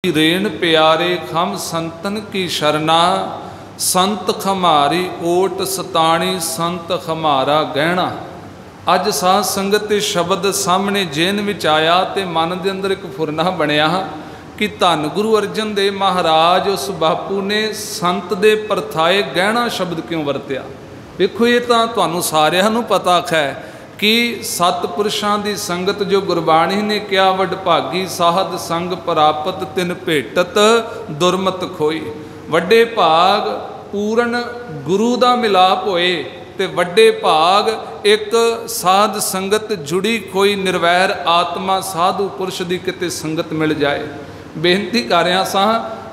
रेण प्यारे खम संतन की शरणा, संत खमारी ओट सताणी, संत खमारा गहना। अज साध संगत के शब्द सामने जेन विच आया तो मन के अंदर एक फुरना बनया कि धन गुरु अर्जन देव महाराज उस बापू ने संत दे परथाए गहना शब्द क्यों वरत्या। देखो ये तो तुहानू सारिਆਂ ਨੂੰ पता है कि सतपुरुषों की संगत जो गुरबाणी ने क्या वड भागी, साहद संग प्रापत तिन भेटत दुरमत खोई। वड्डे भाग पूर्ण गुरु का मिलाप होए ते वड्डे भाग एक साध संगत जुड़ी कोई निर्वैर आत्मा साधु पुरुष की किते संगत मिल जाए। बेनती कर रहा सा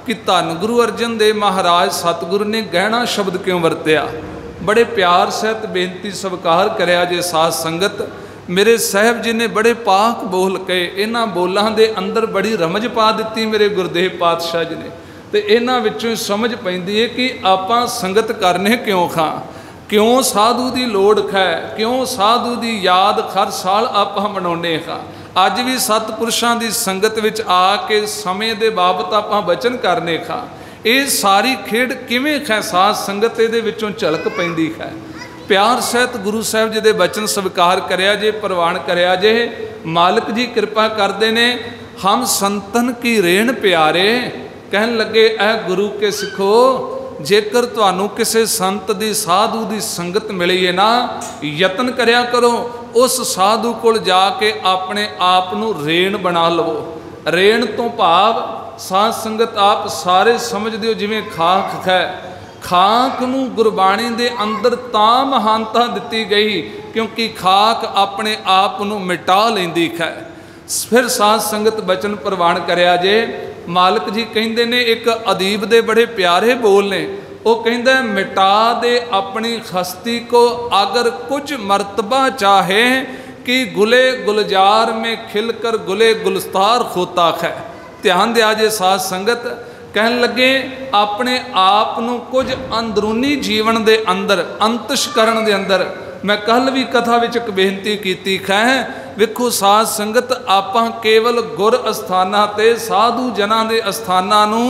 कि धन गुरु अर्जन देव महाराज सतगुरु ने गहना शब्द क्यों वरत्या। बड़े प्यार सहित बेनती स्वीकार करया जे साध संगत। मेरे साहब जी ने बड़े पाक बोल के इन्हां बोलों के अंदर बड़ी रमज पा दी मेरे गुरदेव पातशाह जी ने। तो इन्हां विचों समझ पैंदी है कि आपां संगत करने क्यों खां, क्यों साधु की लोड़ है, क्यों साधु की याद हर साल आपां मनाउने खां। अज भी सतपुरुषों की संगत विच आके समय के बाबत आपां वचन करने खां। ये सारी खेड किवें है साध संगत ये विचों झलक पैंदी है। प्यार सहित गुरु साहब जी के वचन स्वीकार करया जे, प्रवान करया जे। मालिक जी कृपा करते ने। हम संतन की रेण प्यारे कहन लगे ऐ गुरु के सिखो, जेकर तुहानू किसी संत की साधु की संगत मिली है ना, यतन करया करो उस साधु कोल जाके अपने आप नू रेण बना लवो। रेण तो भाव साध संगत आप सारे समझते हो जिमें खाक है। खाक नू गुरबाणी दे अंदर तां महानता दिती गई क्योंकि खाक अपने आप नू मिटा लैंदी है। फिर साध संगत बचन प्रवान करया जे। मालिक जी कहंदे ने एक अदीब दे बड़े प्यारे बोल ने। वो कहंदा मिटा दे अपनी हस्ती को अगर कुछ मर्तबा चाहे कि गुले गुलजार में खिलकर गुले गुलस्तार होता है। ध्यान दिया जे साध संगत। कहन लगे अपने आप नू कुछ अंदरूनी जीवन दे अंदर अंतशकरण दे अंदर। मैं कल भी कथा विच एक बेनती कीती है। वेखो साध संगत आपां केवल गुर अस्थानां ते साधु जनां दे अस्थानां नू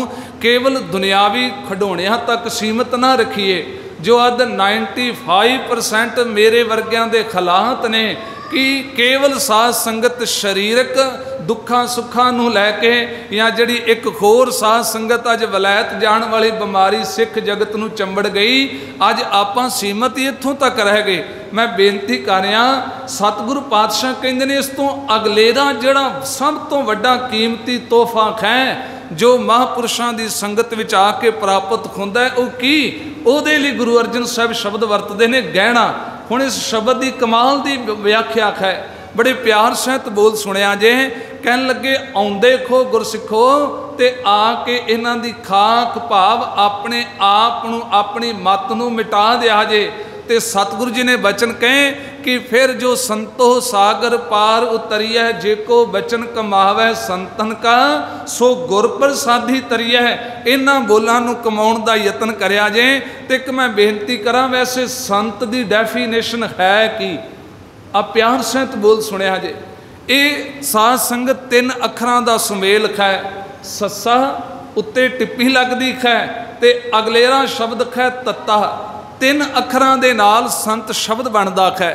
केवल दुनियावी खिडौणियां तक सीमित ना रखिए। जो अद 95% मेरे वर्गियां दे खिलाफ ने कि केवल साध संगत शरीरक दुखा सुखा नू लैके या जिहड़ी एक होर साध संगत अज वलैत जाण वाली बीमारी सिख जगत नू चंबड़ गई। अज आपां सीमित ही इत्थों तक रह गए। मैं बेनती कर रहा सतगुरु पातशाह कहंदे ने इस तो अगलेरा जिहड़ा सब तो वड्डा कीमती तोहफा है जो महापुरुषों की संगत विच आके प्राप्त होंदा है वो की। उहदे लई गुरु अर्जन साहब शब्द वरतदे ने गहना। हुण इस शब्द की कमाल की व्याख्या है। बड़े प्यार सहित बोल सुनिया जे। कहन लगे आउंदे खो गुरसिखो ते आके इन्हां दी खाक भाव अपने आप नू अपनी मत नू मिटा दिया जे। ते सतगुरु जी ने बचन कहे कि फिर जो संतो सागर पार उतरिया जेको बचन कमावै संतन का सो गुर प्रसादी तरिया। इन्हां बोलां नू कमाउण दा यतन करया जे। ते एक मैं बेनती करा वैसे संत दी डेफिनेशन है कि आप प्यार सहित बोल सुनिया जे। ये साध संगत 3 अखरां दा सुमेल है। सस्सा उत्ते टिप्पी लगदी है ते अगलेरा शब्द है तत्ता। 3 अखरां दे नाल संत शब्द बनदा है।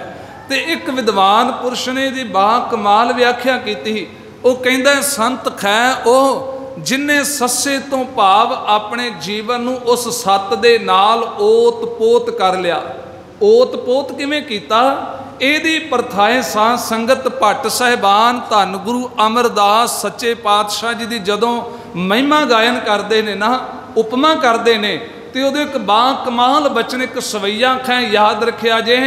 ते एक विद्वान पुरुष ने दी बा कमाल व्याख्या की। वो कहंदा संत है वो जिन्हें सस्से तो भाव अपने जीवन नू उस सत दे नाल ओत पोत कर लिया। ओत पोत किवें कीता। ਇਹਦੀ परथाए साध संगत भट्ट साहिबान धन गुरु अमरदास सच्चे पातशाह जी की जदों महिमा गायन करते हैं ना, उपमा करते हैं तो वो एक बा कमाल बचन एक सवैया है। याद रखिया जे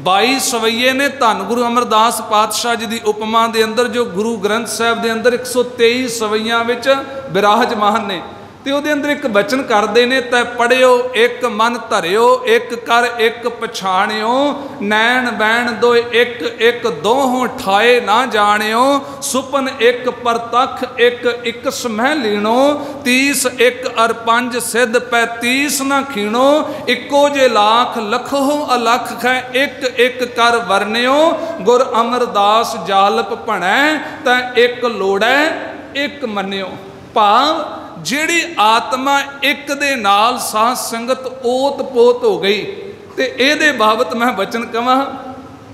22 सवैये ने धन गुरु अमरदास पातशाह जी की उपमा के अंदर जो गुरु ग्रंथ साहब के अंदर 123 सवैया विराजमान ने। तो वो अंदर एक बचन करते हैं तै पढ़ियो एक मन धरियो एक कर एक पछाणियो नैन बैन दो एक एक दोहों ठाए ना जानियो सुपन एक परतख एक एक समह लीनो 30 एक अर 5 सिद्ध 35 ना खीणो इको जे लाख लखो अलख है एक एक कर वरनियो गुर अमरदास जालप भणै तै एक लोड़ै एक मनियो। भाव ਜਿਹੜੀ ਆਤਮਾ ਇੱਕ ਦੇ ਨਾਲ ਸਾਧ ਸੰਗਤ ਓਤ ਪੋਤ ਹੋ ਗਈ। ਤੇ ਇਹਦੇ ਬਾਬਤ ਮੈਂ ਬਚਨ ਕਵਾਂ,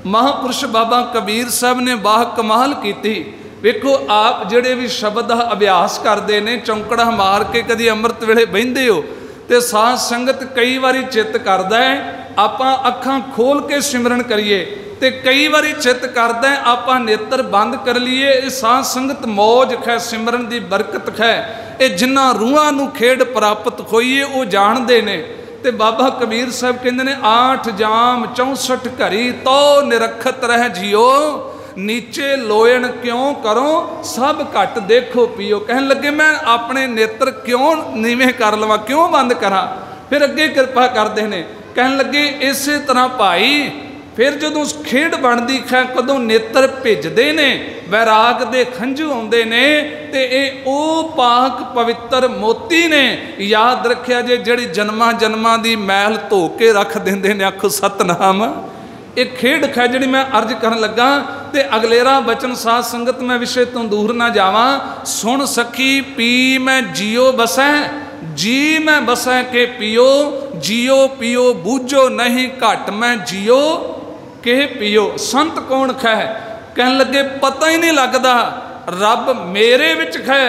ਮਹਾਂਪੁਰਸ਼ ਬਾਬਾ ਕਬੀਰ ਸਾਹਿਬ ਨੇ ਬਾਹ ਕਮਾਲ ਕੀਤੀ। ਵੇਖੋ ਆਪ ਜਿਹੜੇ ਵੀ ਸ਼ਬਦ ਦਾ ਅਭਿਆਸ ਕਰਦੇ ਨੇ, ਚੌਂਕੜਾ ਮਾਰ ਕੇ ਕਦੀ ਅੰਮ੍ਰਿਤ ਵੇਲੇ ਬਹਿੰਦੇ ਹੋ ਤੇ ਸਾਧ ਸੰਗਤ ਕਈ ਵਾਰੀ ਚਿੱਤ ਕਰਦਾ ਹੈ ਆਪਾਂ ਅੱਖਾਂ ਖੋਲ ਕੇ ਸਿਮਰਨ ਕਰੀਏ, ਤੇ ਕਈ ਵਾਰੀ ਚਿੱਤ ਕਰਦਾ ਆਪਾਂ ਨੇਤਰ ਬੰਦ ਕਰ ਲਈਏ। ਇਹ ਸਾਧ ਸੰਗਤ ਮੌਜ ਖੈ, ਸਿਮਰਨ ਦੀ ਬਰਕਤ ਖੈ। ਇਹ ਜਿਨ੍ਹਾਂ ਰੂਹਾਂ ਨੂੰ ਖੇਡ ਪ੍ਰਾਪਤ ਹੋਈਏ ਉਹ ਜਾਣਦੇ ਨੇ। ਤੇ ਬਾਬਾ ਕਬੀਰ ਸਾਹਿਬ ਕਹਿੰਦੇ ਨੇ 8 ਜਾਮ 64 ਘਰੀ ਤੋ ਨਿਰਖਤ ਰਹਿ ਜਿਓ, ਨੀਚੇ ਲੋਇਣ ਕਿਉਂ ਕਰੋ ਸਭ ਘੱਟ ਦੇਖੋ ਪੀਓ। ਕਹਿਣ ਲੱਗੇ ਮੈਂ ਆਪਣੇ ਨੇਤਰ ਕਿਉਂ ਨੀਵੇਂ ਕਰ ਲਵਾਂ, ਕਿਉਂ ਬੰਦ ਕਰਾਂ? ਫਿਰ ਅੱਗੇ ਕਿਰਪਾ ਕਰਦੇ ਨੇ, ਕਹਿਣ ਲੱਗੇ ਇਸੇ ਤਰ੍ਹਾਂ ਭਾਈ ਫਿਰ ਜਦੋਂ ਖੇਡ ਬਣਦੀ ਹੈ, ਕਦੋਂ ਨੇਤਰ ਭਿੱਜਦੇ ਨੇ, ਵੈਰਾਗ ਦੇ ਖੰਝੂ ਆਉਂਦੇ ਨੇ, ਤੇ ਇਹ ਉਹ ਪਾਕ ਪਵਿੱਤਰ ਮੋਤੀ ਨੇ। ਯਾਦ ਰੱਖਿਆ ਜੇ ਜਿਹੜੀ ਜਨਮਾਂ ਜਨਮਾਂ ਦੀ ਮੈਲ ਧੋ ਕੇ ਰੱਖ ਦਿੰਦੇ ਨੇ। ਆਖੋ ਸਤਨਾਮ। ਇਹ ਖੇਡ ਹੈ ਜਿਹੜੀ ਮੈਂ ਅਰਜ ਕਰਨ ਲੱਗਾ। ਤੇ ਅਗਲੇਰਾ ਬਚਨ ਸਾਧ ਸੰਗਤ ਮੈਂ ਵਿਸ਼ੇ ਤੋਂ ਦੂਰ ਨਾ ਜਾਵਾਂ। ਸੁਣ ਸਖੀ ਪੀ ਮੈਂ ਜੀਓ ਬਸੈ, ਜੀ ਮੈਂ ਬਸੈ ਕੇ ਪੀਓ, ਜੀਓ ਪੀਓ ਬੂਝੋ ਨਹੀਂ ਘਟ ਮੈਂ ਜੀਓ ਕੇ ਪੀਓ। ਸੰਤ ਕੌਣ ਖੈ? ਕਹਿਣ ਲੱਗੇ ਪਤਾ ਹੀ ਨਹੀਂ ਲੱਗਦਾ ਰੱਬ ਮੇਰੇ ਵਿੱਚ ਖੈ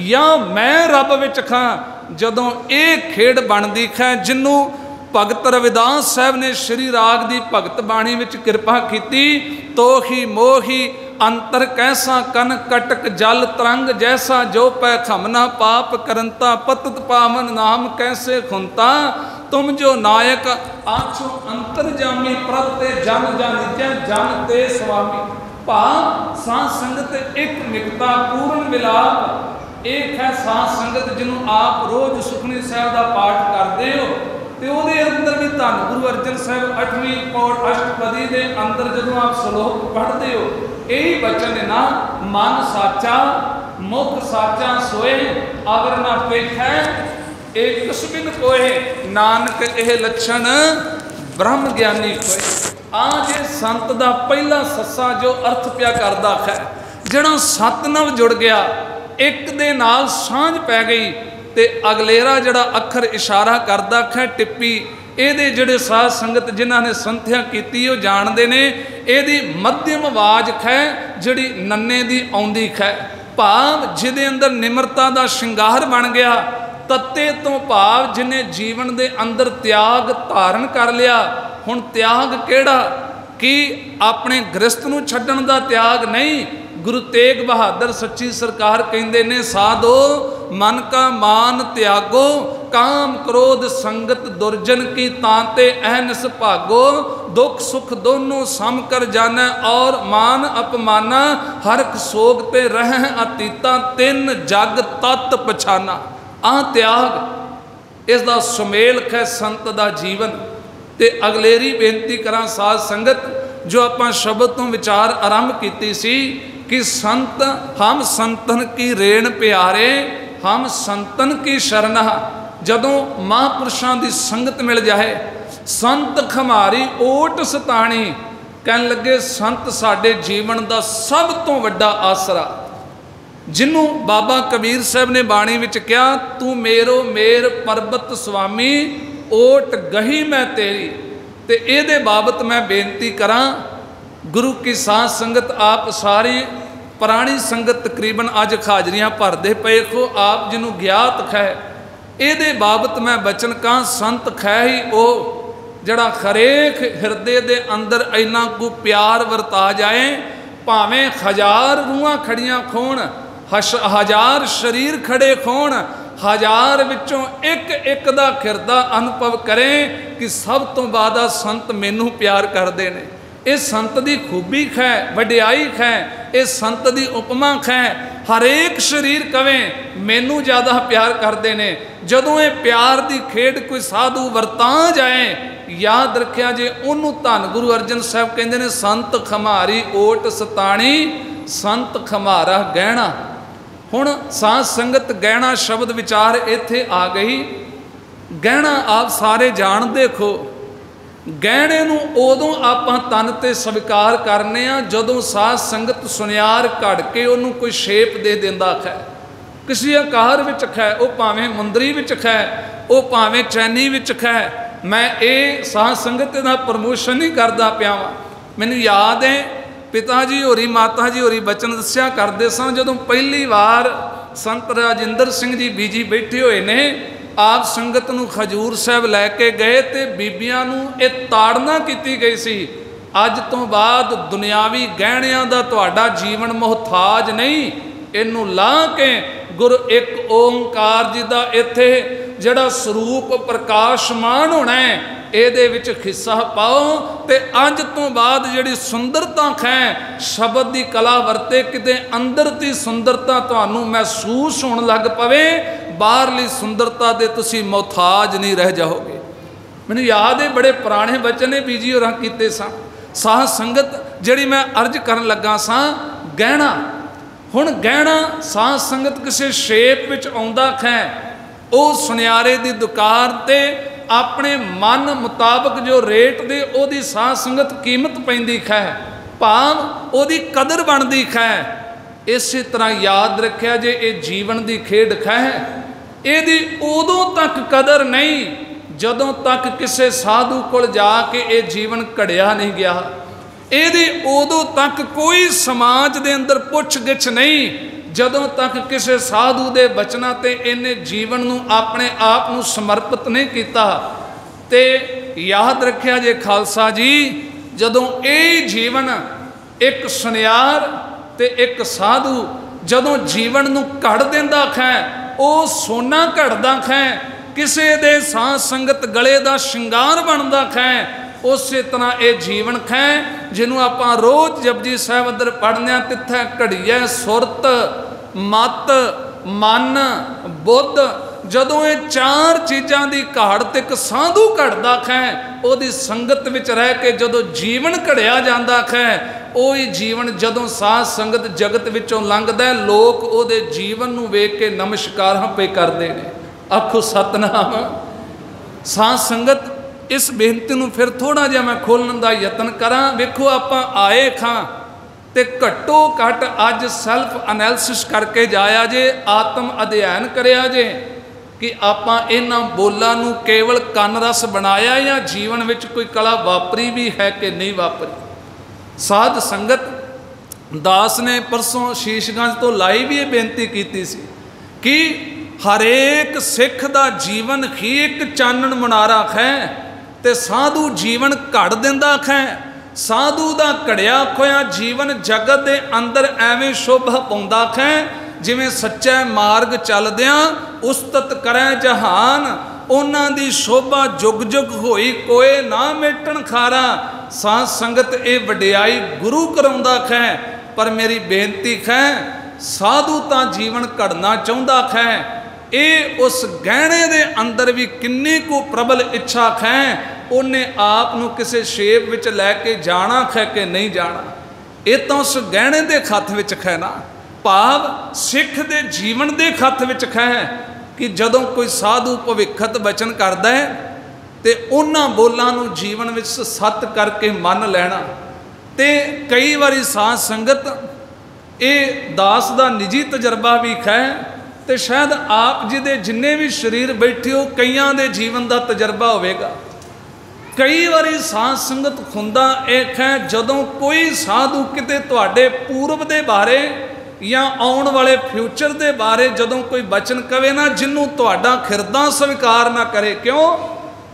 ਜਾਂ ਮੈਂ ਰੱਬ ਵਿੱਚ ਖਾਂ। ਜਦੋਂ ਇਹ ਖੇਡ ਬਣਦੀ ਹੈ, ਜਿਹਨੂੰ ਭਗਤ ਰਵਿਦਾਸ ਸਾਹਿਬ ਨੇ ਸ਼੍ਰੀ ਰਾਗ ਦੀ ਭਗਤ ਬਾਣੀ ਵਿੱਚ ਕਿਰਪਾ ਕੀਤੀ, ਤੋਹੀ ਮੋਹੀ ਅੰਤਰ ਕੈਸਾ ਕਨ ਕਟਕ ਜਲ ਤਰੰਗ ਜੈਸਾ ਜੋ ਪੈ ਖਮਨਾ ਪਾਪ ਕਰੰਤਾ ਪਤਤ ਪਾਵਨ ਨਾਮ ਕੈਸੇ ਖੁੰਤਾ ਤੁਮ ਜੋ ਨਾਇਕ ਆਛੋ ਅੰਤਰ ਜਾਮੀ ਪ੍ਰਭ ਤੇ ਜਨ ਜਾਨੀਜੈ ਜਨ ਤੇ ਸੁਆਮੀ। ਭਾਵ ਸਾਧ ਸੰਗਤ ਇੱਕ ਨਿਕਤਾ ਪੂਰਨ ਮਿਲਾਪ ਇੱਕ ਹੈ। ਸਾਧ ਸੰਗਤ ਜਿਹਨੂੰ ਆਪ ਰੋਜ਼ ਸੁਖਮਨੀ ਸਾਹਿਬ ਦਾ ਪਾਠ ਕਰਦੇ ਹੋ, ਤੇ ਉਹਦੇ ਅੰਦਰ ਵੀ ਧੰਨ ਗੁਰੂ ਅਰਜਨ ਸਾਹਿਬ 8ਵੀਂ ਪੌੜ ਅਸ਼ਟਪਦੀ ਦੇ ਅੰਦਰ ਜਦੋਂ ਆਪ ਸ਼ਲੋਕ ਪੜ੍ਹਦੇ ਹੋ, ਇਹੀ ਬਚਨ ਹੈ ਨਾ, ਮਨ ਸਾਚਾ ਮੁਖ ਸਾਚਾ ਸੋਏ ਅਗਰ ਨਾ ਪੇਖੈ ਇਹ ਕਸਬਿਨ ਕੋਏ, ਨਾਨਕ ਇਹ ਲੱਛਣ ਬ੍ਰਹਮ ਗਿਆਨੀ ਕੋਏ। ਆ ਜੇ ਸੰਤ ਦਾ ਪਹਿਲਾ ਸੱਸਾ ਜੋ ਅਰਥ ਪਿਆ ਕਰਦਾ ਹੈ, ਜਿਹੜਾ ਸਤ ਨਾਲ ਜੁੜ ਗਿਆ, ਇੱਕ ਦੇ ਨਾਲ ਸਾਂਝ ਪੈ ਗਈ, ਤੇ ਅਗਲੇਰਾ ਜਿਹੜਾ ਅੱਖਰ ਇਸ਼ਾਰਾ ਕਰਦਾ ਹੈ ਟਿੱਪੀ, ਇਹਦੇ ਜਿਹੜੇ ਸਾਧ ਸੰਗਤ ਜਿਨ੍ਹਾਂ ਨੇ ਸੰਥਿਆ ਕੀਤੀ ਉਹ ਜਾਣਦੇ ਨੇ, ਇਹਦੀ ਮੱਧਮ ਆਵਾਜ਼ ਹੈ ਜਿਹੜੀ ਨੰਨੇ ਦੀ ਆਉਂਦੀ ਹੈ। ਭਾਵ ਜਿਹਦੇ ਅੰਦਰ ਨਿਮਰਤਾ ਦਾ ਸ਼ਿੰਗਾਰ ਬਣ ਗਿਆ, ਤੱਤੇ ਤੋਂ ਭਾਵ ਜਿਹਨੇ ਜੀਵਨ ਦੇ ਅੰਦਰ ਤਿਆਗ ਧਾਰਨ ਕਰ ਲਿਆ। ਹੁਣ ਤਿਆਗ ਕਿਹੜਾ? ਕਿ ਆਪਣੇ ਗ੍ਰਸਤ ਨੂੰ ਛੱਡਣ ਦਾ ਤਿਆਗ ਨਹੀਂ। ਗੁਰੂ ਤੇਗ ਬਹਾਦਰ ਸੱਚੀ ਸਰਕਾਰ ਕਹਿੰਦੇ ਨੇ, ਸਾਧੋ ਮਨ ਕਾ ਮਾਨ ਤਿਆਗੋ, ਕਾਮ ਕ੍ਰੋਧ ਸੰਗਤ ਦੁਰਜਨ ਕੀ ਤਾਂਤੇ ਅਹਨਿਸ ਭਾਗੋ, ਦੁੱਖ ਸੁਖ ਦੋਨੋਂ ਸਮ ਕਰ ਜਾਣੈ ਔਰ ਮਾਨ ਅਪਮਾਨਾ, ਹਰਕ ਸੋਗ ਤੇ ਰਹਿ ਅਤੀਤਾ ਤਿੰਨ ਜਗ ਤਤ ਪਛਾਨਾ। ਆਹ ਤਿਆਗ ਇਸ ਦਾ ਸੁਮੇਲ ਹੈ ਸੰਤ ਦਾ ਜੀਵਨ। ਤੇ ਅਗਲੇਰੀ ਬੇਨਤੀ ਕਰਾਂ ਸਾਧ ਸੰਗਤ, ਜੋ ਆਪਾਂ ਸ਼ਬਦ ਤੋਂ ਵਿਚਾਰ ਆਰੰਭ ਕੀਤੀ ਸੀ कि संत हम संतन की रेण प्यारे, हम संतन की शरणा। जदों महापुरुषों की संगत मिल जाए, संत खमारी ओट सताणी, कहन लगे संत साडे जीवन का सब तो वड्डा आसरा। जिन्हों बाबा कबीर साहब ने बाणी विच कहा, तू मेरो मेर परबत स्वामी ओट गही मैं तेरी। ते इहदे बाबत मैं बेनती करां, गुरु की साध संगत आप सारी पुरानी संगत तकरीबन अज हाजरियां भरदे पे हो, आप जिन्हों ज्ञात है ये बाबत मैं बचन कहां, संत खै ही वो जड़ा हरेक हिरदे दे अंदर इन्ना को प्यार वरता जाए, भावें 1000 रूहां खड़ियां खोण, 1000 शरीर खड़े खोण, 1000 विचों एक एक दा खिरदा अनुभव करें कि सब तो बाद संत मैनू प्यार करते हैं। ये संत की खूबी है, वडियाई है, ये संत की उपमा है। हरेक शरीर कवे मैनू ज़्यादा प्यार करते हैं। जदों ये प्यार की खेड कोई साधु वरता जाए, याद रखिया जे उन्होंने धन गुरु अर्जन साहब कहते हैं, संत खमारी ओट सताणी, संत खमारा गहना। हुण साध संगत गहना शब्द विचार इत्थे आ गई। गहना आप सारे जानते हो, गहने नूं उदों आपां तन ते स्वीकार करने आ जदों साध संगत सुनियार घड़ के उन्होंने कोई शेप दे दिंदा है। किसी आकार विच खै, वो भावें मुंदरी विच खै, वो भावें चैनी विच खै। मैं ये साध संगत का प्रमोशन नहीं करता पिया वां। मैनूं याद है पिता जी होरी माता जी होरी बचन दस्सिया करते सन, जदों पहली बार संत राजिंदर सिंह जी बीजी बैठे हुए ने, आप संगत नूं खजूर साहब लैके गए तो बीबियां नूं ये ताड़ना की गई सी, अज तो बाद दुनियावी गहणियां दा तुहाडा जीवन मोहताज नहीं, इनू ला के गुरु एक ओंकार जी का इत्थे जिहड़ा स्वरूप प्रकाशमान होना है ਇਹਦੇ ਵਿੱਚ ਹਿੱਸਾ ਪਾਓ। ਤੇ ਅੱਜ ਤੋਂ ਬਾਅਦ ਜਿਹੜੀ ਸੁੰਦਰਤਾ ਹੈ ਸ਼ਬਦ ਦੀ ਕਲਾ ਵਰਤੇ, ਕਿਤੇ ਅੰਦਰ ਦੀ ਸੁੰਦਰਤਾ ਤੁਹਾਨੂੰ ਮਹਿਸੂਸ ਹੋਣ ਲੱਗ ਪਵੇ, ਬਾਹਰਲੀ ਸੁੰਦਰਤਾ ਦੇ ਤੁਸੀਂ ਮੁਹਤਾਜ ਨਹੀਂ ਰਹਿ ਜਾਓਗੇ। ਮੈਨੂੰ ਯਾਦ ਹੈ ਬੜੇ ਪੁਰਾਣੇ ਬਚਨ ਨੇ ਬੀਜੀ ਹੋਰਾਂ ਕੀਤੇ ਸਾਂ। ਸਾਧ ਸੰਗਤ ਜਿਹੜੀ ਮੈਂ ਅਰਜ਼ ਕਰਨ ਲੱਗਾ ਸਾਂ, ਗਹਿਣਾ, ਹੁਣ ਗਹਿਣਾ ਸਾਧ ਸੰਗਤ ਕਿਸੇ ਸ਼ੇਪ ਵਿੱਚ ਆਉਂਦਾ ਹੈ, ਉਹ ਸੁਨਿਆਰੇ ਦੀ ਦੁਕਾਨ ਤੇ अपने मन मुताबिक जो रेट दे ओदी साध संगत कीमत पैंदी खै, भाव ओदी कदर बनती खै। इस तरह याद रखिया जे ये जीवन की खेड खै, एदी उदों तक कदर नहीं जदों तक किसी साधु कोल जाके ये जीवन घड़िया नहीं गया, एदी उदों तक कोई समाज दे अंदर पुछ गिछ नहीं जदों तक किसी साधु के बचना ते इन्हें जीवन नूं अपने आप नूं समर्पित नहीं किया। ते याद रखिया जे खालसा जी, जदों ये जीवन एक सुनियार ते एक साधु जदों जीवन नूं घड़ दिंदा है, वो सोना घड़दा है, किसी दे साध संगत गले का श्रृंगार बनता है, उस तरह ये जीवन है जिन्हों आप रोज़ जपजी साहब अंदर पढ़ने, तिथे घड़ीए सुरत मत मन बुद्ध, जदों ये चार चीज़ों की घाट एक साधु घड़ता है, वो संगत विच रह के जदों जीवन घड़िया जाता है, वही जीवन जदों साध संगत जगत विचों लंघदा है, लोग वो जीवन नूं वेख के नमस्कार पे करते हैं। आखो सतनाम। साध संगत इस बेनती नूं फिर थोड़ा जिहा मैं खोलण दा यतन करा। वेखो आपां आए खां ते घट्टो घट अज सैल्फ एनालिसिस करके जाया जे, आत्म अध्ययन करिया जे कि आपां इन्हां बोलां नूं केवल कन रस बनाया या जीवन विच कोई कला वापरी भी है कि नहीं वापरी। साध संगत दास ने परसों शीशगंज तो लाई भी ये बेनती की सी कि हरेक सिख दा जीवन ही एक चानण मुनारा है, ते साधु जीवन घड़ दिंदा है। साधु का घड़िया खोया जीवन जगत के अंदर एवें शोभा पाउंदा है, जिमें सच्चा मार्ग चलदियां उस्तत करै जहान, उन्हां दी शोभा जुग जुग होई कोई ना मेटन खारा। साध संगत ये वडियाई गुरु कराउंदा है, पर मेरी बेनती है साधु तां जीवन घड़ना चाहुंदा है, ये उस गहने दे अंदर भी किन्नी को प्रबल इच्छा है, उन्हें आप नूं किसी शेप विच लैके जाना है कि नहीं जाना, ये तो उस गहने के खत विच है ना। भाव सिख दे जीवन के खत विच है कि जदों कोई साधु भविखत बचन करता है तो उन्हां बोलां नूं जीवन विच सत करके मन लेना। तो कई बारी साध संगत ये दास का निजी तजर्बा भी है, तो शायद आप जी दे जिन्ने भी शरीर बैठे हो कईयां दे जीवन का तजर्बा होवेगा। कई बारी साध संगत हुंदा एक है जदों कोई साधु किते तुहाडे पूर्व दे बारे या आउण वाले फ्यूचर दे बारे जदों कोई बचन कवे ना, जिन्हों तुहाडा खिरदा स्वीकार ना करे, क्यों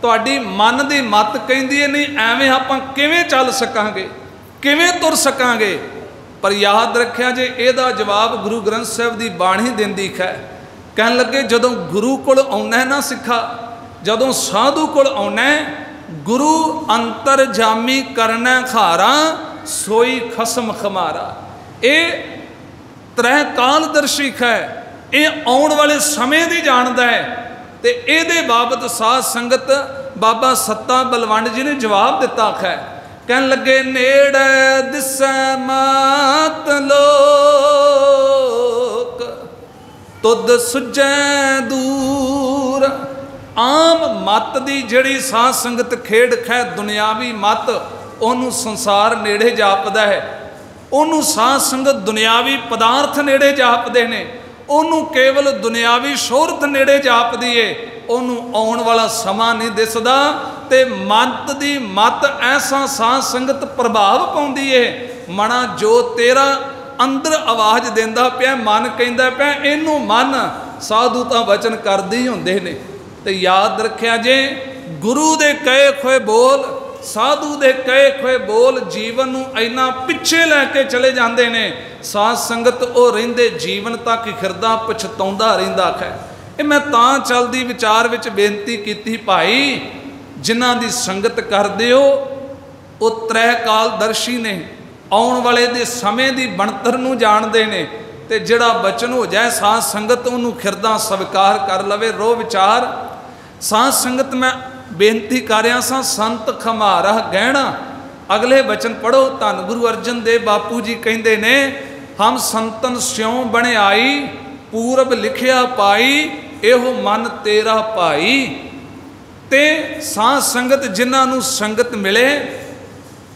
तुहाडी मन दी मत कहंदी है नहीं एवें आपां किवें चल सकांगे, किवें तुर सकांगे। पर याद रखिया जे इहदा जवाब गुरु ग्रंथ साहिब दी बाणी दिंदी है। कहन लगे जदों गुरु कोल आउणा है ना सिखा, जदों साधु कोल आउणा है, गुरु अंतर जामी करना खारा सोई खसम खमारा। ये त्रै कालदर्शी है, ये आने वाले समय की जानता है। तो ये बाबत साध संगत बाबा सत्ता बलवंड जी ने जवाब दिता है। कहन लगे नेड़े दिसै मात लोक तुद सुझै दूर। आम मत की जड़ी साध संगत खेड़ है दुनियावी मत, उन्होंने संसार नेड़े जापदा है, उन्होंने साध संगत दुनियावी पदार्थ नेड़े जापदे ने, ਉਹਨੂੰ ਕੇਵਲ ਦੁਨਿਆਵੀ ਸ਼ੋਹਰਤ ਨੇੜੇ ਜਾਪਦੀ ਏ, ਉਹਨੂੰ ਆਉਣ ਵਾਲਾ ਸਮਾਂ ਨਹੀਂ ਦਿਸਦਾ। ਤੇ ਮਤ ਦੀ ਮਤ ਐਸਾ ਸਾਧ ਸੰਗਤ ਪ੍ਰਭਾਵ ਪਾਉਂਦੀ ਏ, ਮਣਾ ਜੋ ਤੇਰਾ ਅੰਦਰ ਆਵਾਜ਼ ਦਿੰਦਾ ਪਿਆ, ਮਨ ਕਹਿੰਦਾ ਪਿਆ ਇਹਨੂੰ ਮੰਨ। ਸਾਧੂ ਤਾਂ ਵਚਨ ਕਰਦੇ ਹੀ ਹੁੰਦੇ ਨੇ। ਤੇ ਯਾਦ ਰੱਖਿਆ ਜੇ ਗੁਰੂ ਦੇ ਕਹੇ ਖੋਏ ਬੋਲ, ਸਾਧੂ ਦੇ ਕਹੇ ਖੋਏ ਬੋਲ ਜੀਵਨ ਨੂੰ ਇੰਨਾ ਪਿੱਛੇ ਲੈ ਕੇ ਚਲੇ ਜਾਂਦੇ ਨੇ। ਸਾਧ ਸੰਗਤ ਉਹ ਰਹਿੰਦੇ ਜੀਵਨ ਤੱਕ ਖਿਰਦਾ ਪਛਤਾਉਂਦਾ ਰਹਿੰਦਾ ਹੈ। ਇਹ ਮੈਂ ਤਾਂ ਚਲਦੀ ਵਿਚਾਰ ਵਿੱਚ ਬੇਨਤੀ ਕੀਤੀ, ਭਾਈ ਜਿਨ੍ਹਾਂ ਦੀ ਸੰਗਤ ਕਰਦੇ ਹੋ ਉਹ ਤ੍ਰੈ ਕਾਲ ਦਰਸ਼ੀ ਨੇ, ਆਉਣ ਵਾਲੇ ਦੇ ਸਮੇਂ ਦੀ ਬਣਤਰ ਨੂੰ ਜਾਣਦੇ ਨੇ। ਤੇ ਜਿਹੜਾ ਬਚਨ ਹੋ ਜਾਏ ਸਾਧ ਸੰਗਤ ਉਹਨੂੰ ਖਿਰਦਾ ਸਵੀਕਾਰ ਕਰ ਲਵੇ। ਰੋ ਵਿਚਾਰ ਸਾਧ ਸੰਗਤ ਮੈਂ ਬੇਨਤੀ ਕਰ ਰਿਹਾ ਸਾਂ, ਸੰਤ ਖਮਾਰਾ ਗਹਿਣਾ। ਅਗਲੇ ਬਚਨ ਪੜੋ। ਧੰਨ ਗੁਰੂ ਅਰਜਨ ਦੇਵ ਬਾਪੂ ਜੀ ਕਹਿੰਦੇ ਨੇ, ਹਮ ਸੰਤਨ ਸਿਉ ਬਣਿਆਈ, ਪੂਰਬ ਲਿਖਿਆ ਪਾਈ, ਇਹੋ ਮਨ ਤੇਰਾ ਭਾਈ। ਤੇ ਸਾਧ ਸੰਗਤ ਜਿਨ੍ਹਾਂ ਨੂੰ ਸੰਗਤ ਮਿਲੇ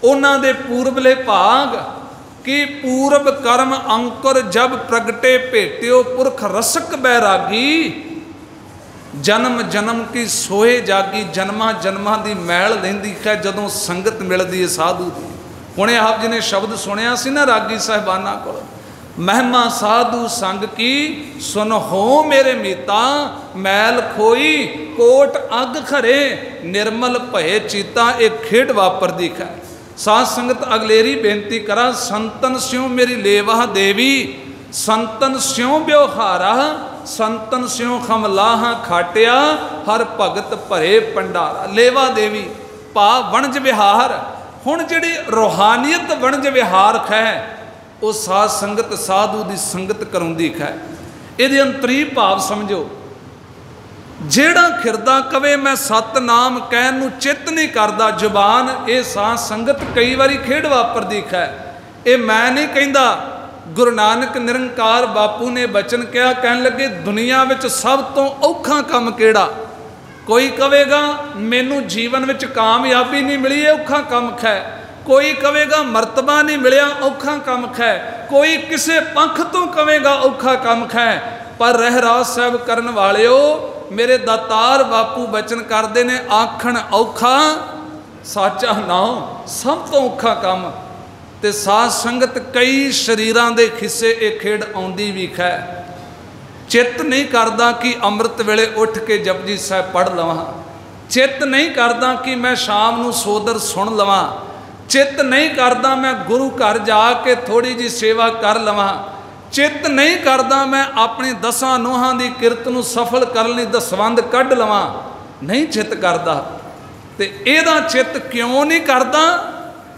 ਉਹਨਾਂ ਦੇ ਪੂਰਬਲੇ ਭਾਗ ਕਿ ਪੂਰਬ ਕਰਮ ਅੰਕੁਰ ਜਬ ਪ੍ਰਗਟੇ ਭੇਟਿਓ, ਪੁਰਖ ਰਸਕ ਬੈਰਾਗੀ, ਜਨਮ ਜਨਮ ਕੀ ਸੋਏ ਜਾਗੀ। ਜਨਮਾਂ ਜਨਮਾਂ ਦੀ ਮੈਲ ਲੈਂਦੀ ਹੈ ਜਦੋਂ ਸੰਗਤ ਮਿਲਦੀ ਹੈ ਸਾਧੂ ਦੀ। ਹੁਣੇ ਆਪ ਜੀ ਨੇ ਸ਼ਬਦ ਸੁਣਿਆ ਸੀ ਨਾ ਰਾਗੀ ਸਾਹਿਬਾਨਾਂ ਕੋਲ, ਮਹਿਮਾ ਸਾਧੂ ਸੰਗ ਕੀ ਸੁਨ ਹੋ ਮੇਰੇ ਮੀਤਾ, ਮੈਲ ਖੋਈ ਕੋਟ ਅੱਗ ਖਰੇ, ਨਿਰਮਲ ਭਏ ਚੀਤਾ। ਇਹ ਖੇਡ ਵਾਪਰਦੀ ਹੈ। ਸਾਧ ਸੰਗਤ ਅਗਲੇਰੀ ਬੇਨਤੀ ਕਰਾਂ, ਸੰਤਨ ਸਿਉ ਮੇਰੀ ਲੇਵਾ ਦੇਵੀ, ਸੰਤਨ ਸਿਉ ਵਿਵਹਾਰਾ, ਸੰਤਨ ਸਿਉ ਖਮਲਾਹਾਂ ਖਾਟਿਆ, ਹਰ ਭਗਤ ਭਰੇ ਭੰਡਾਰਾ। ਲੇਵਾ ਦੇਵੀ ਭਾ ਵਣਜ ਵਿਹਾਰ। ਹੁਣ ਜਿਹੜੀ ਰੂਹਾਨੀਅਤ ਵਣਜ ਵਿਹਾਰ ਹੈ ਉਹ ਸਾਧ ਸੰਗਤ ਸਾਧੂ ਦੀ ਸੰਗਤ ਕਰਾਉਂਦੀ ਹੈ। ਇਹਦੇ ਅੰਤਰੀ ਭਾਵ ਸਮਝੋ। ਜਿਹੜਾ ਖਿਰਦਾ ਕਵੇ ਮੈਂ ਸਤਨਾਮ ਕਹਿਣ ਨੂੰ ਚਿੱਤ ਨਹੀਂ ਕਰਦਾ ਜ਼ੁਬਾਨ, ਇਹ ਸਾਧ ਸੰਗਤ ਕਈ ਵਾਰੀ ਖੇਡ ਵਾਪਰਦੀ ਹੈ। ਇਹ ਮੈਂ ਨਹੀਂ ਕਹਿੰਦਾ, ਗੁਰੂ ਨਾਨਕ ਨਿਰੰਕਾਰ ਬਾਪੂ ਨੇ ਬਚਨ ਕਿਹਾ, ਕਹਿਣ ਲੱਗੇ ਦੁਨੀਆ ਵਿੱਚ ਸਭ ਤੋਂ ਔਖਾ ਕੰਮ ਕਿਹੜਾ? ਕੋਈ ਕਵੇਗਾ ਮੈਨੂੰ ਜੀਵਨ ਵਿੱਚ ਕਾਮਯਾਬੀ ਨਹੀਂ ਮਿਲੀ, ਇਹ ਔਖਾ ਕੰਮ ਹੈ। ਕੋਈ ਕਵੇਗਾ ਮਰਤਬਾ ਨਹੀਂ ਮਿਲਿਆ, ਔਖਾ ਕੰਮ ਹੈ। ਕੋਈ ਕਿਸੇ ਪੰਖ ਤੋਂ ਕਵੇਗਾ ਔਖਾ ਕੰਮ ਹੈ। ਪਰ ਰਹਿਰਾਸ ਸਾਹਿਬ ਕਰਨ ਵਾਲਿਓ, ਮੇਰੇ ਦਾਤਾਰ ਬਾਪੂ ਬਚਨ ਕਰਦੇ ਨੇ, ਆਖਣ ਔਖਾ ਸਾਚਾ ਨਾਉ, ਸਭ ਤੋਂ ਔਖਾ ਕੰਮ। ਤੇ ਸਾਧ ਸੰਗਤ ਕਈ ਸਰੀਰਾਂ ਦੇ ਖਿੱਸੇ ਇਹ ਖੇਡ ਆਉਂਦੀ ਵੀ ਹੈ। ਚਿੱਤ ਨਹੀਂ ਕਰਦਾ ਕਿ ਅੰਮ੍ਰਿਤ ਵੇਲੇ ਉੱਠ ਕੇ ਜਪਜੀ ਸਾਹਿਬ ਪੜ੍ਹ ਲਵਾਂ, ਚਿੱਤ ਨਹੀਂ ਕਰਦਾ ਕਿ ਮੈਂ ਸ਼ਾਮ ਨੂੰ ਸੋਦਰ ਸੁਣ ਲਵਾਂ, ਚਿੱਤ ਨਹੀਂ ਕਰਦਾ ਮੈਂ ਗੁਰੂ ਘਰ ਜਾ ਕੇ ਥੋੜੀ ਜਿਹੀ ਸੇਵਾ ਕਰ ਲਵਾਂ, ਚਿੱਤ ਨਹੀਂ ਕਰਦਾ ਮੈਂ ਆਪਣੀ 10 ਨੋਹਾਂ ਦੀ ਕਿਰਤ ਨੂੰ ਸਫਲ ਕਰਨ ਲਈ ਦਸਵੰਧ ਕੱਢ ਲਵਾਂ, ਨਹੀਂ ਚਿੱਤ ਕਰਦਾ। ਤੇ ਇਹਦਾ ਚਿੱਤ ਕਿਉਂ ਨਹੀਂ ਕਰਦਾ?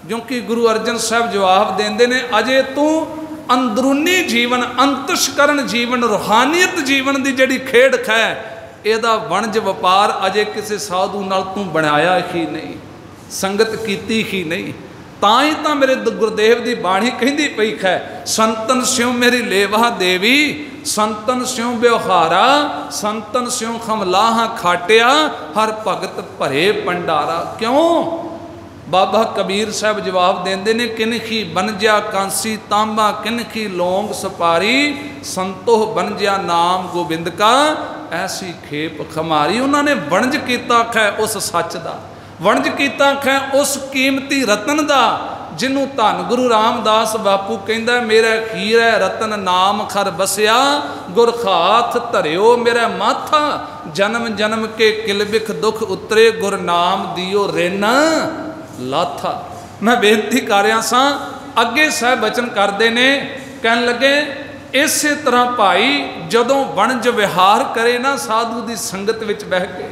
ਕਿਉਂਕਿ ਗੁਰੂ ਅਰਜਨ ਸਾਹਿਬ ਜਵਾਬ ਦਿੰਦੇ ਨੇ, ਅਜੇ ਤੂੰ ਅੰਦਰੂਨੀ ਜੀਵਨ, ਅੰਤਸ਼ਕਰਨ ਜੀਵਨ, ਰੂਹਾਨੀਅਤ ਜੀਵਨ ਦੀ ਜਿਹੜੀ ਖੇਡ ਹੈ, ਇਹਦਾ ਵਣਜ ਵਪਾਰ ਅਜੇ ਕਿਸੇ ਸਾਧੂ ਨਾਲ ਤੂੰ ਬਣਾਇਆ ਹੀ ਨਹੀਂ, ਸੰਗਤ ਕੀਤੀ ਹੀ ਨਹੀਂ। ਤਾਂ ਹੀ ਤਾਂ ਮੇਰੇ ਗੁਰਦੇਵ ਦੀ ਬਾਣੀ ਕਹਿੰਦੀ ਪਈ ਹੈ, ਸੰਤਨ ਸਿਉ ਮੇਰੀ ਲੇਵਾ ਦੇਵੀ, ਸੰਤਨ ਸਿਉ ਵਿਵਹਾਰਾ, ਸੰਤਨ ਸਿਉ ਖਮਲਾਹਾਂ ਖਾਟਿਆ, ਹਰ ਭਗਤ ਭਰੇ ਭੰਡਾਰਾ। ਕਿਉਂ? ਬਾਬਾ ਕਬੀਰ ਸਾਹਿਬ ਜਵਾਬ ਦਿੰਦੇ ਨੇ, ਕਿਨਖੀ ਬਣਜਿਆ ਕਾਂਸੀ ਤਾਂਬਾ, ਕਿਨਖੀ ਲੌਂਗ ਸਪਾਰੀ, ਸੰਤੋਹ ਬਣਜਿਆ ਨਾਮ ਗੋਬਿੰਦ ਕਾ, ਐਸੀ ਖੇਪ ਖਮਾਰੀ। ਉਹਨਾਂ ਨੇ ਵਣਜ ਕੀਤਾ ਹੈ ਉਸ ਸੱਚ ਦਾ, ਵਣਜ ਕੀਤਾ ਹੈ ਉਸ ਕੀਮਤੀ ਰਤਨ ਦਾ, ਜਿਹਨੂੰ ਧੰਨ ਗੁਰੂ ਰਾਮਦਾਸ ਬਾਪੂ ਕਹਿੰਦਾ, ਮੇਰਾ ਖੀਰੈ ਰਤਨ ਨਾਮ ਖਰ ਬਸਿਆ, ਗੁਰ ਖਾਥ ਧਰਿਓ ਮੇਰਾ ਮਾਥਾ, ਜਨਮ ਜਨਮ ਕੇ ਕਿਲਬਿਖ ਦੁਖ ਉਤਰੇ, ਗੁਰ ਨਾਮ ਦਿਓ ਰਿਨ ਲਾਥਾ। ਮੈਂ ਬੇਨਤੀ ਕਰ ਰਿਹਾ ਸਾਂ, ਅੱਗੇ ਸਾਹਿਬ ਬਚਨ ਕਰਦੇ ਨੇ, ਕਹਿਣ ਲੱਗੇ ਇਸੇ ਤਰ੍ਹਾਂ ਭਾਈ ਜਦੋਂ ਵਣਜ ਵਿਹਾਰ ਕਰੇ ਨਾ ਸਾਧੂ ਦੀ ਸੰਗਤ ਵਿੱਚ ਬਹਿ ਕੇ,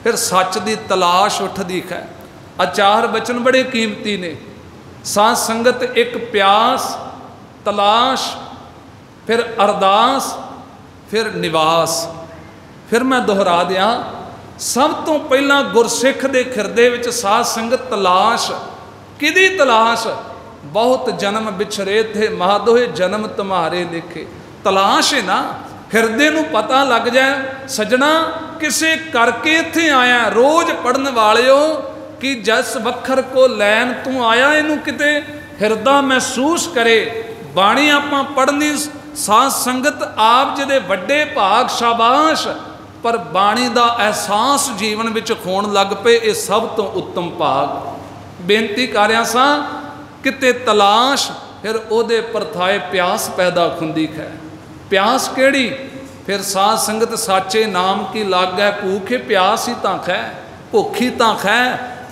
ਫਿਰ ਸੱਚ ਦੀ ਤਲਾਸ਼ ਉੱਠਦੀ ਹੈ। ਆਚਾਰ ਬਚਨ ਬੜੇ ਕੀਮਤੀ ਨੇ। ਸਾਧ ਸੰਗਤ ਇੱਕ ਪਿਆਸ, ਤਲਾਸ਼, ਫਿਰ ਅਰਦਾਸ, ਫਿਰ ਨਿਵਾਸ। ਫਿਰ ਮੈਂ ਦੁਹਰਾ ਦਿਆਂ, ਸਭ ਤੋਂ ਪਹਿਲਾਂ ਗੁਰਸਿੱਖ ਦੇ ਖਿਰਦੇ ਵਿੱਚ ਸਾਧ ਸੰਗਤ ਤਲਾਸ਼। ਕਿਹਦੀ ਤਲਾਸ਼? ਬਹੁਤ ਜਨਮ ਵਿਛਰੇ ਥੇ ਮਾਧੋਏ, ਜਨਮ ਤੁਮਾਰੇ ਲਿਖੇ। ਤਲਾਸ਼ ਹੈ ਨਾ, ਹਿਰਦੇ ਨੂੰ ਪਤਾ ਲੱਗ ਜਾਏ ਸਜਣਾ ਕਿਸੇ ਕਰਕੇ ਇੱਥੇ ਆਇਆ। ਰੋਜ਼ ਪੜਨ ਵਾਲਿਓ ਕਿ ਜਸ ਵੱਖਰ ਕੋ ਲੈਣ ਤੂੰ ਆਇਆ, ਇਹਨੂੰ ਕਿਤੇ ਹਿਰਦਾ ਮਹਿਸੂਸ ਕਰੇ। ਬਾਣੀ ਆਪਾਂ ਪੜ੍ਹਨੀ साध संगत आप जी दे वड्डे भाग शाबाश, पर बाणी दा एहसास जीवन विच होण लग पे, ये सब तो उत्तम भाग। बेनती कर रहा सा किते तलाश, फिर ओदे परथाए प्यास पैदा खुंदी है। प्यास केड़ी? फिर साध संगत साचे नाम की लागै भूखे, प्यास ही तां खै, भुख ही तां खै।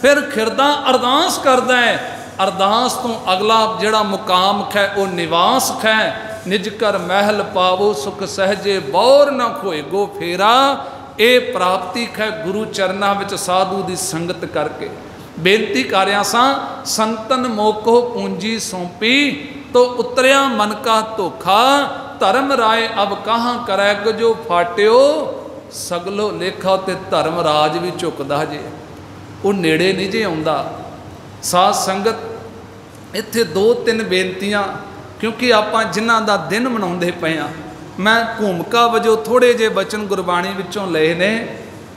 फिर खिरदा अरदास करदा है, अरदास तो अगला जिहड़ा मुकाम है वह निवास है। निज कर महल पावो सुख सहजे, बौर न खोएगो फेरा। ये प्राप्ति है गुरु चरना विच साधु की संगत करके। बेनती कर रहा सा संतन मोको पूंजी सौंपी, तो उतरिया मन का धोखा। धर्म राय अब कहाँ करैग जो फाट्यो, सगलो लेखा ते धर्म राज भी झुकदा जे, वो नेड़े नहीं जे आउंदा। साध संगत इत्थे दो तीन बेनतियां, क्योंकि आपां जिन्हां दा दिन मनाउंदे पए आ, मैं भूमिका वजों थोड़े जे बचन गुरबाणी विचों लए ने।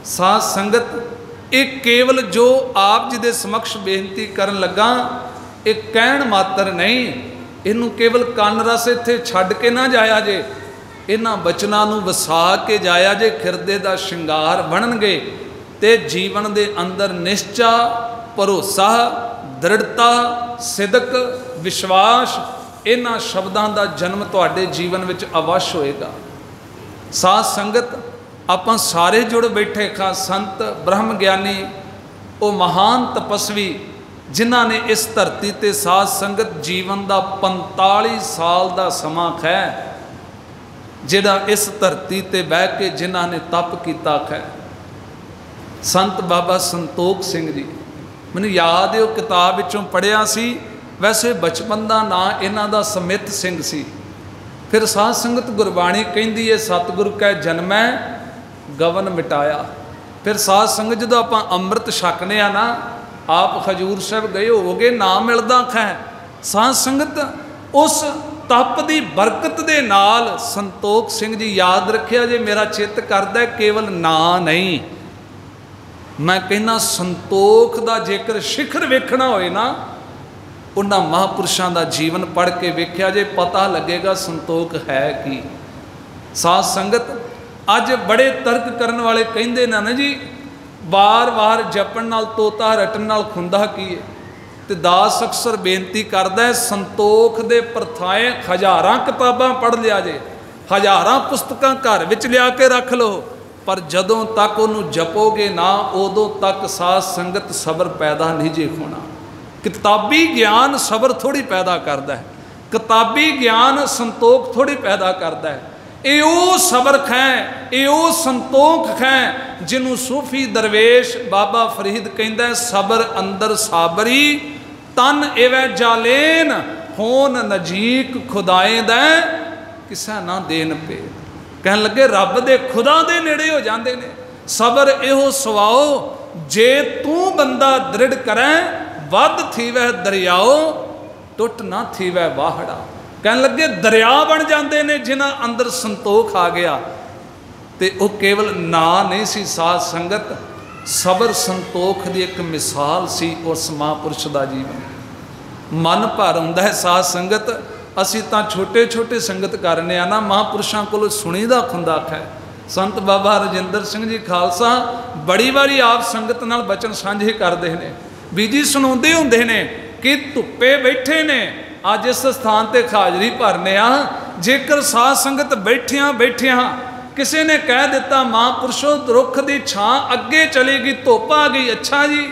साध संगत एक केवल जो आप जी दे समक्ष बेनती करन लगा, एक कहण मात्र नहीं, इनू केवल कंन रस इत्थे छड्ड के ना जाया जे, इन्हां बचनां नूं वसा के जाया जे। खिरदे दा श्रृंगार बनणगे ते जीवन दे अंदर निश्चा, भरोसा, दृढ़ता, सिदक, विश्वास, इन्हां शब्दां दा जन्म तुहाडे जीवन विच अवश्य होएगा। साध संगत आपां सारे जुड़ बैठे खां संत ब्रह्म ज्ञानी, वो महान तपस्वी जिन्हां ने इस धरती ते साध संगत जीवन दा 45 साल दा समा है, जिहड़ा इस धरती ते बह के जिन्हां ने तप कीता है। संत बाबा संतोख सिंह जी, मैनूं याद है वो किताब विचों पढ़िया सी। वैसे बचपन का नाम इन्हां दा समित सिंह सी। फिर साध संगत गुरबाणी कहिंदी है सतगुर कै जन्मै गवन मिटाया। फिर साध संगत जो आपां अमृत छकने आ ना, आप खजूर साहब गए होगे, नाम मिलदा है। साध संगत उस तप की बरकत दे नाल संतोख सिंह जी याद रखिया जे, मेरा चित्त करदा केवल ना नहीं, मैं कहना संतोख का जेकर शिखर वेखना होए ना, उन्हां महापुरुषों का जीवन पढ़ के वेख्या जे, पता लगेगा संतोख है कि। साध संगत अज बड़े तर्क करन वाले कहिंदे ना जी, बार बार जपन नाल तोता रटन नाल खुंदा की है। तो दास अक्सर बेनती करदा है, संतोख दे परथाए हज़ारां किताबां पढ़ लिया जे, हज़ारां पुस्तकां घर विच लिया के रख लो, पर जदों तक उन्होंने जपोगे ना, उदों तक साध संगत सबर पैदा नहीं जे होना। किताबी ज्ञान सबर थोड़ी पैदा करता है, किताबी ज्ञान संतोख थोड़ी पैदा करता है। ये वो सबर है, ये वो संतोख है जिन्हों सूफी दरवेश बाबा फरीद कहता है, सबर अंदर साबरी तन एवं जालेन, होन नजीक खुदाए दै किसा ना देन पे। कहन लगे रब दे खुदा दे नेड़े हो जाते ने। सबर इहो सवाओ जे तू बंदा दृढ़ करै, वध थीवै दरियाओ टुट ना थीवै वाहड़ा। कहन लगे दरिया बन जाते ने जिन्हां अंदर संतोख आ गया। तो वह केवल ना नहीं सी साध संगत, सबर संतोख की एक मिसाल सी उस महापुरुष का जीवन। मन भर आउंदा है साध संगत, असी तो छोटे छोटे संगत करने ना, महापुरुषों को सुनीदा खुंदा है। संत बाबा रजिंदर सिंह जी खालसा बड़ी बारी आप संगत नाल बचन साझे करते हैं, बीजी सुनाते होंगे ने कि धुप्पे बैठे ने, अज इस स्थान पर हाजरी भरने आ, जेकर साध संगत बैठिया बैठिया किसी ने कह दिता महापुरुषों रुख की छां अगे चलेगी, धुप आ गई, अच्छा जी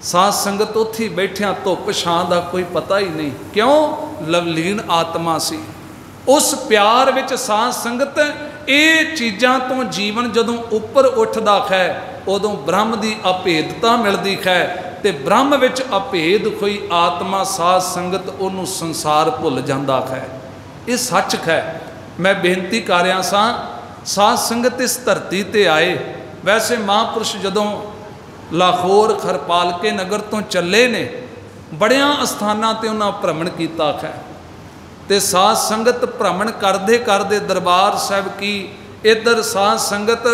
साध संगत उत्थे बैठिया धुप छां का कोई पता ही नहीं। क्यों? लवलीन आत्मा सी उस प्यार विच। साध संगत ये चीज़ां तो जीवन जदों उपर उठदा है, उदों ब्रह्म की अभेदता मिलती है। तो ब्रह्म विच अभेद कोई आत्मा साध संगत उन्होंने संसार भुल जाता है। ये सच है। मैं बेनती कर रहा सा, साध संगत इस धरती ते आए। वैसे महापुरुष जदों लाहौर खरपालके नगर तो चले ने, बड़िया अस्थानां ते उन्हां भ्रमण कीता है। ते साध संगत भ्रमण करते करते दरबार साहब की इधर साध संगत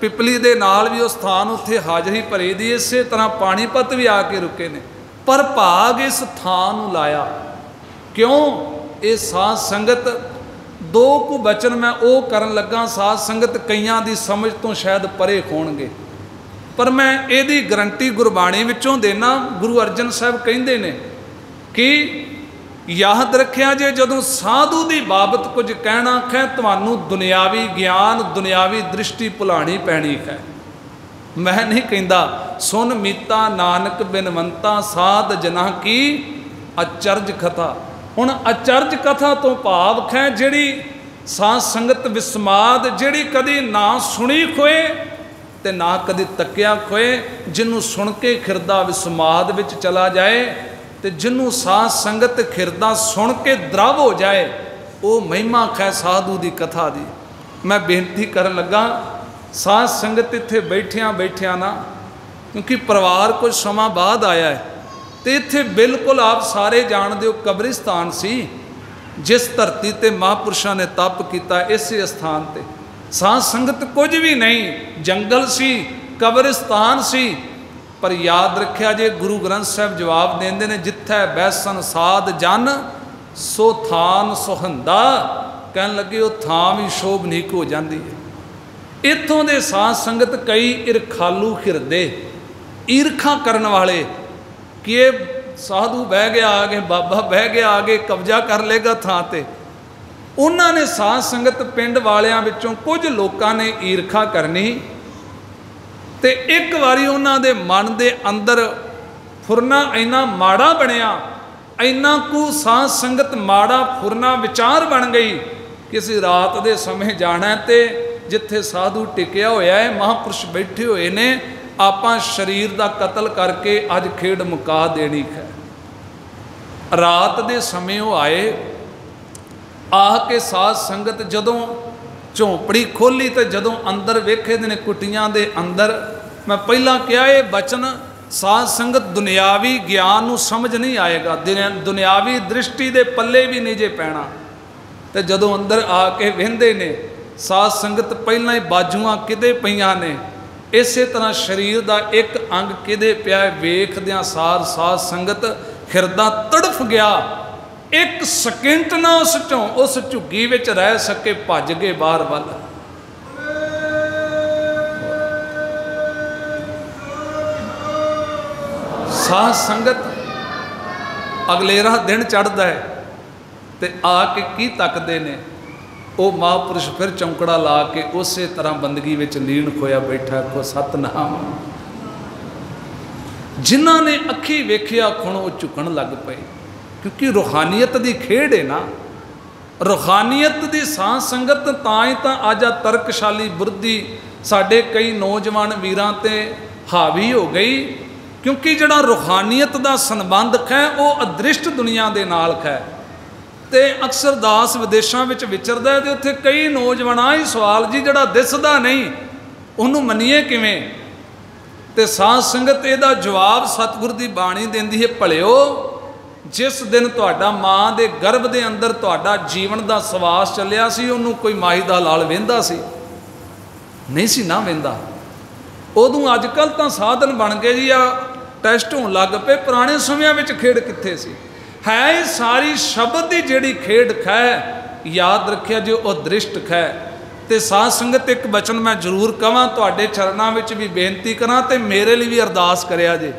पिपली दे नाल भी उस स्थान उत्थे हाजरी भरी दी, इस तरह पानीपत भी आके रुके ने, पर भाग इस थान नूं लाया। क्यों? ये साध संगत दो कु बचन मैं वो करन लगा साध संगत कईयां दी समझ तो शायद परे होणगे, पर मैं इहदी गारंटी गुरबाणी विचों देना। गुरु अर्जन साहब कहिंदे ने कि याद रखिया जे जदों साधु दी बाबत कुछ कहना है तुहानूं दुनियावी ज्ञान दुनियावी दृष्टि भुलाणी पैणी है। मैं नहीं कहता सुन मीता नानक बिनवंता साध जना की अचरज कथा। हुण अचरज कथा तो भाव है जिहड़ी साध संगत विस्माद जिहड़ी कदी ना सुनी खोए ते ना कदी तकिया खोए, जिन्हों सुन के खिरदा विस्माद विच चला जाए ते जिन्हों साध संगत खिरदा सुन के द्रव हो जाए, वो महिमा है साधु की कथा दी। मैं बेनती करन लगा साध संगत इत्थे बैठिया बैठिया ना, क्योंकि परिवार कुछ समा बाद आया है, तो इत्थे बिल्कुल आप सारे जानते हो कब्रिस्तान सी, जिस धरती ते महापुरुषों ने तप किया इस स्थान ते साध संगत कुछ भी नहीं, जंगल सी कब्रिस्तान सी। पर याद रखिया जे गुरु ग्रंथ साहब जवाब देंदे ने जिथे बैसन साध जन सो थान सुहंदा, कहन लगे वो थां भी शोभनीक हो जाती है। इत्थों दे साध संगत कई ईरखालू हिरदे ईरखा करन वाले कि ये साधु बह गया आगे, बाबा बह गया आगे, कब्जा कर लेगा थां ते। उन्होंने साध संगत पिंड वालियां विचों कुछ लोगों ने ईरखा करनी ते एक बारी उन्हां दे मन दे अंदर फुरना इन्ना माड़ा बनिया, इन्ना कु साध संगत माड़ा फुरना विचार बन गई कि असीं रात दे समय जाना है ते जिथे साधु टिकिया होया है महापुरुष बैठे हुए ने, आपां शरीर का कतल करके अज खेड मुका देनी है। रात दे समय वो आए, आके साध संगत जदों झोंपड़ी खोली तो जदों अंदर वेखे ने कुटियां दे अंदर, मैं पहला कहा ये बचन साध संगत दुनियावी ज्ञान नूं समझ नहीं आएगा, दुनियावी दृष्टि दे पल्ले भी नहीं जे पैना। तो जदों अंदर आके वेंदे ने साध संगत पहला ही बाजूआं किदे पईयां ने, इस तरह शरीर का एक अंग किदे पिया वेखदियां सार साध संगत हिरदा तड़फ गया। एक सेकंड ना उस झुग्गी विच रह सके, भज गए बाहर वल। साध संगत अगलेरा दिन चढ़ता है तो आके की तकते ने, वो महापुरुष फिर चौंकड़ा ला के उस तरह बंदगी में लीन खोया बैठा को सतनाम। जिन्हों ने अखी वेखिया खुण वो झुकन लग पे, क्योंकि रूहानीयत की खेड है ना, रूहानीयत की साध संगत तां ही तां अज तर्कशाली बुद्धि साडे कई नौजवान वीरां ते हावी हो गई, क्योंकि जिहड़ा रूहानीयत का संबंध है वो अदृष्ट दुनिया के नाल है। तो अक्सर दास विदेशों में विचरदा है, तो उत्थे कई नौजवान ही सवाल जी जिहड़ा दिसदा नहीं उन्होंने मनीए किवें। तो साध संगत इहदा जवाब सतगुर की बाणी देंदी है, भलिओ जिस दिन तुहाडा माँ के गर्भ के अंदर तुहाडा जीवन का सवास चलिया सी, उन्होंने कोई माई दा लाल वेंदा सी नहीं सी ना वेंदा। उदों अजकल तो साधन बन गए जी, आ टैसट होण लग पे, पुराने समयां विच खेड कित्थे सी। है सारी शब्द की जिहड़ी खेड है, याद रखिया जो अदृष्ट है। तो साध संगत एक बचन मैं जरूर कहां, तुहाडे चरनां विच भी बेनती करा ते मेरे लिए भी अरदास करिया जे।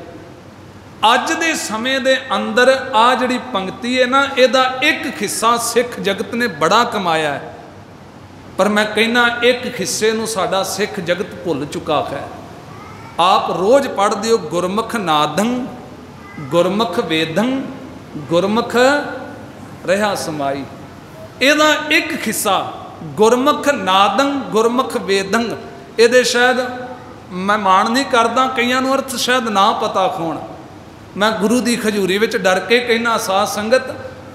अज दे समय दे अंदर आ जिहड़ी पंक्ति है ना, इहदा एक हिस्सा सिख जगत ने बड़ा कमाया है, पर मैं कहना एक हिस्से नूं साडा सिख जगत भुल चुका है। आप रोज़ पढ़दे हो गुरमुख नादं गुरमुख वेदं गुरमुख रहा समाई, इहदा एक हिस्सा गुरमुख नादं गुरमुख वेदं, ये शायद मैं मान नहीं करता, कईयां नूं अर्थ शायद ना पता होण। मैं गुरु की खजूरी विच डर के कहना साध संगत,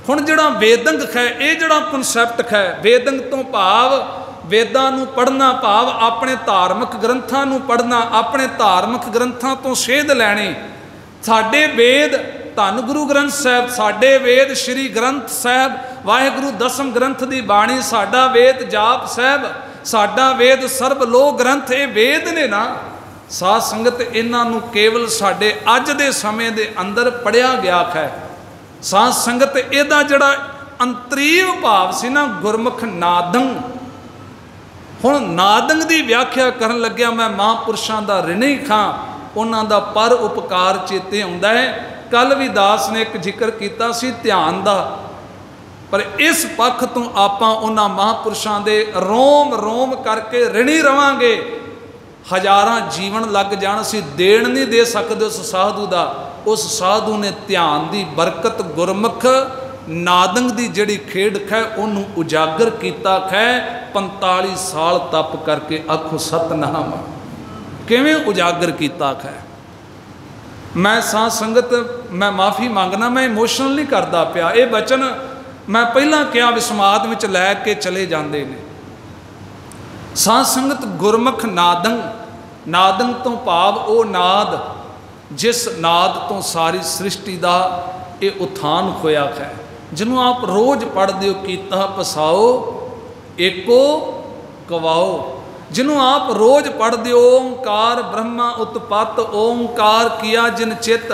हुण जिहड़ा वेदंग है, ये जिहड़ा कनसैप्ट है, वेदंग तो भाव वेदां नूं पढ़ना, भाव अपने धार्मिक ग्रंथां नूं पढ़ना, अपने धार्मिक ग्रंथां तो सेध लैणी। साडे वेद धन गुरु ग्रंथ साहब, साडे वेद श्री ग्रंथ साहब, वाहिगुरु दसम ग्रंथ की बाणी, साडा वेद जाप साहब, साडा वेद सर्ब लोक ग्रंथ, ये वेद ने ना। साध संगत इन्हों केवल साडे अज दे समय दे अंदर पढ़िया गया है। साध संगत इहदा जिहड़ा अंतरीव भाव सी ना गुरमुख नादंग। हुण नादंग की व्याख्या करन लग्या मैं महापुरुषों का ऋणी खां, उन्हां दा पर उपकार चेते आउंदा है। कल भी दास ने एक जिक्र किया सी ध्यान का, पर इस पक्ष तो आपां उन्हां महापुरुषों के रोम रोम करके ऋणी रवांगे। हज़ारां जीवन लग जाण सी देण नहीं दे सकते उस साधु का। उस साधु ने ध्यान की बरकत गुरमुख नादंग की जिहड़ी खेड है उन्होंने उजागर किया है। 45 साल तप करके आखो सतनाम। किवें उजागर किया है? मैं साध संगत मैं माफ़ी मंगना, मैं इमोशनल नहीं करता पिया। ये बचन मैं पहला क्या विस्माद में लैके चले जाते हैं। साध संगत गुरमुख नादंग, नादंग तो भाव वो नाद जिस नाद तो सारी सृष्टि का ये उत्थान होया है, जिन्हों आप रोज़ पढ़ते हो कीता पसाओ एको कवाओ, जिन्हों आप रोज़ पढ़ते हो ओंकार ब्रह्मा उत्पत्त ओंकार किया जिन चित।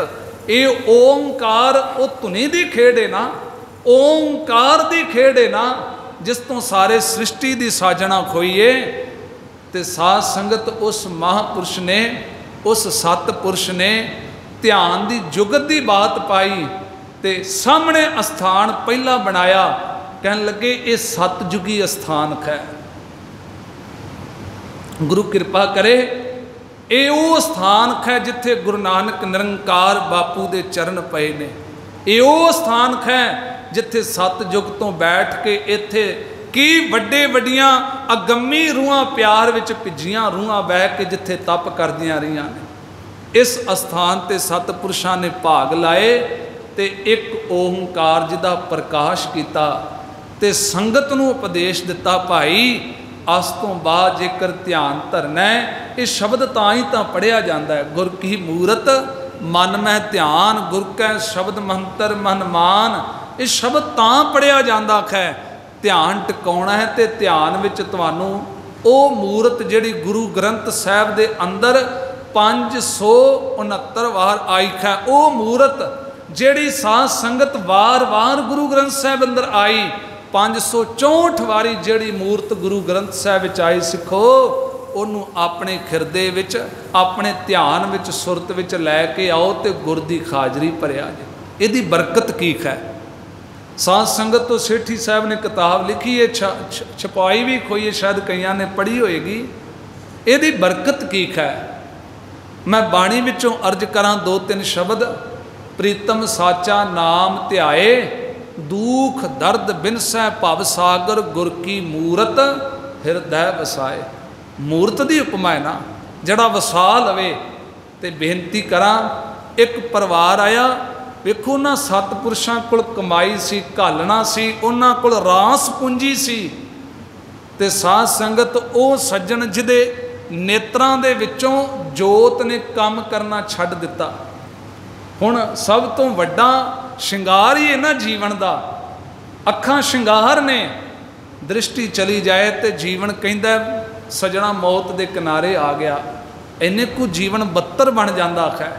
ये ओंकार वो धुनी की खेड है ना, ओंकार की खेड है ना, जिस तो सारे सृष्टि की साजना होई है। ते साध संगत उस महापुरुष ने, उस सतपुरुष ने ध्यान की जुगत की बात पाई ते सामने अस्थान पहला बनाया। कहन लगे ये सतयुगी अस्थान है। गुरु कृपा करे ये वो स्थान है जिथे गुरु नानक निरंकार बापू के चरण पए ने। ये वो स्थान है जिथे सतयुग तो बैठ के इत्थे की वड्डे वड्डियां अगम्मी रूहां प्यार विच भिजियां रूहां बह के जिथे तप करदियां रहियां ने। इस अस्थान ते सतपुरुषां ने भाग लाए ते एक ओंकार जिदा प्रकाश किया ते संगत नूं उपदेश दिता, भाई अस तो बाद जेकर ध्यान धरना है ये शब्द तां ही तां पढ़िया जाता है। गुर की मूरत मन में ध्यान, गुर कै शब्द मंत्र मन मान, ये शब्द तां पढ़िया जाता है। ध्यान टिकाउणा है तो ध्यान विच तुहानूं वो मूरत जिहड़ी गुरु ग्रंथ साहिब दे अंदर 569 वार आई है, वो मूरत जिहड़ी साध संगत वार वार गुरु ग्रंथ साहिब अंदर आई। 564 वारी जिहड़ी मूरत गुरु ग्रंथ साहिब विच आई, सिखो उन्हों अपने खिरदे विच अपने ध्यान विच सुरत विच लैके आओ तो गुर दी खाजरी भरिया जे। इहदी बरकत की है। साध संगत तो सेठी साहब ने किताब लिखी है, छपाई भी खोई है, शायद कईयां ने पढ़ी होएगी। इहदी बरकत की है। मैं बाणी विचों अर्ज करा 2-3 शब्द। प्रीतम साचा नाम ध्याए दुख दर्द बिनसै भव सागर गुर की मूरत हिरदै वसाए। मूरत की उपमा है ना, जड़ा वसा लवे। तो बेनती करा, एक परिवार आया, वेखो ना सतपुरुषों कोल कमाई सी, घालना सी, उन्हां कोल रास पूंजी सी। ते साध संगत वो सज्जन जिहदे नेत्रां दे विचों जोत ने काम करना छड्ड दिता। हुण सब तो वड्डा शिंगार ही है ना जीवन का, अखां शिंगार ने। दृष्टि चली जाए तो जीवन कहंदा सजना मौत के किनारे आ गया। इन्ने को जीवन बदतर बन जाता है।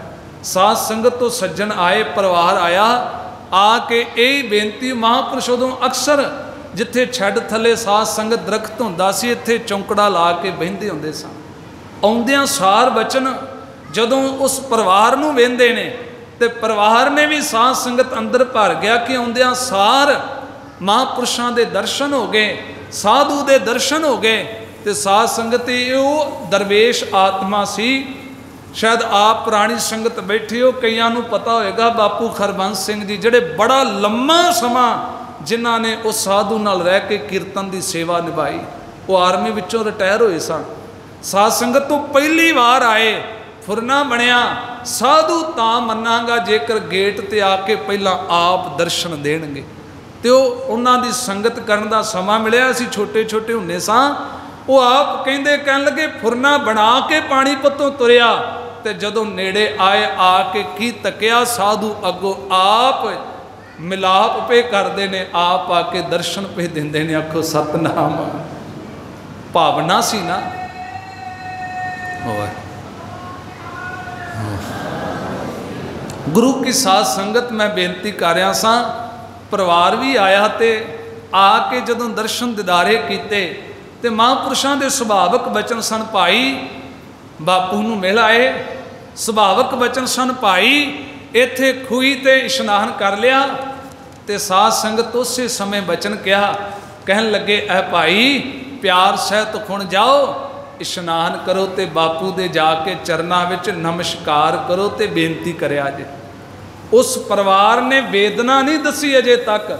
साध संगत तो सज्जन आए, परिवार आया, आके यही बेनती महापुरुष उदों अक्सर जिथे छड़ थले साध संगत दरख्त हुंदा सी, इत्थे चौंकड़ा ला के बहिंदे हुंदे सन। आउंदियां सार बचन जदों उस परिवार नूं वेंदे ने ते परिवार ने भी साध संगत अंदर भर गया कि आउंदियां सार महापुरुषों के दर्शन हो गए, साधु के दर्शन हो गए। तो साध संगत वो दरवेश आत्मा सी। शायद आप पुरानी संगत बैठे हो, कईयां नूं पता होएगा बापू खरबंस सिंह जी जिहड़े बड़ा लम्मा समा जिन्हां ने उस साधु नाल रह के कीर्तन की सेवा निभाई, वो आर्मी विचों रिटायर होए सन। साध संगत तो पहली बार आए, फुरना बनया साधु तां मन्नांगा जेकर गेट ते आके पहला आप दर्शन देणगे। तो उन्हां दी संगत करन दा समा मिलिया। असीं छोटे छोटे हुंदे सां, वो आप कहंदे कहन लगे फुरना बना के पाणीपतों तुरिया ते जदों नेड़े आए आके की तकिया साधु अगों आप मिलाप पे करते ने, आप आके दर्शन पे देंदे ने। आखो सतनाम। भावना सी ना। गुरु की साध संगत मैं बेनती कर रहा सा, परिवार भी आया तो आके जदों दर्शन दीदारे किए तो महापुरुषों के सुभाविक बचन सन, भाई बापू नूं मिल आए, सुभाविक बचन सन, भाई इत्थे खूही ते इशनान कर लिया। तो साध संगत उस समय बचन कहा, कहन लगे ऐ भाई प्यार सहित खुण जाओ, इशनान करो तो बापू दे जाके चरनां विच नमस्कार करो तो बेनती करिया जे। उस परिवार ने वेदना नहीं दसी अजे तक,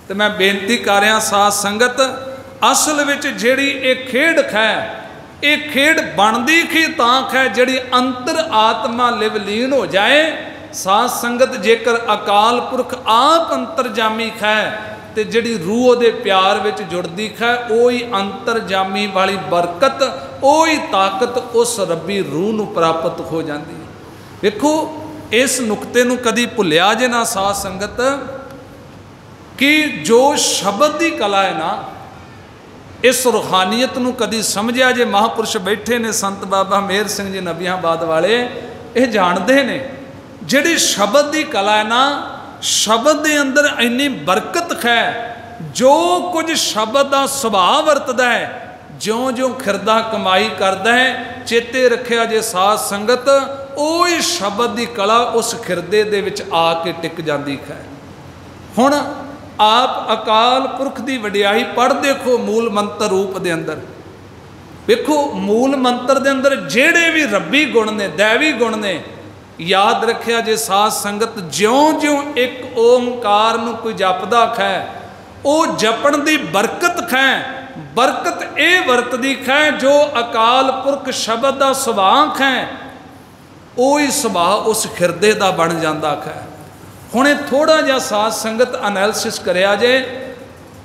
तो मैं बेनती कर रहा साध संगत, असल विच जिहड़ी ये खेड है, ये खेड बनती ही तां है जिहड़ी अंतर आत्मा लिवलीन हो जाए। साध संगत जेकर अकाल पुरख आप अंतरजामी है तो जिहड़ी रूह दे प्यार विच जुड़दी है, ओही अंतरजामी वाली बरकत, ओही ताकत उस रब्बी रूह नूं प्राप्त हो जाती। देखो इस नुकते नूं कदी भुलिया जे ना साध संगत, कि जो शब्द की कला है ना, इस रूहानीयत नूं कदी समझिया जे। महापुरुष बैठे ने संत बाबा मेहर सिंह जी नबियाबाद वाले, ये जानते हैं जिहड़ी शब्द की कला है ना, शब्द के अंदर इन्नी बरकत है। जो कुछ शब्द का सुभाव वरतदा है, ज्यों ज्यों खिरदा कमाई करता है, चेते रखिया जे साध संगत, ओही शब्द की कला उस खिरदे दे विच आके टिक जाती है। हुण आप अकाल पुरख की वडियाई पढ़ देखो मूल मंत्र रूप के अंदर, देखो मूल मंत्र के अंदर जेड़े भी रब्बी गुण ने, दैवी गुण ने, याद रखिया जे साध संगत, ज्यों ज्यों एक ओंकार नूं कोई जपदा है, वो जपण की बरकत है। बरकत ये वरतदी है जो अकाल पुरख शब्द का सुभाव है, वही सुभाव उस खिरदे का बन जाता है। हुणे थोड़ा जिहा साध संगत एनालिसिस करिया जे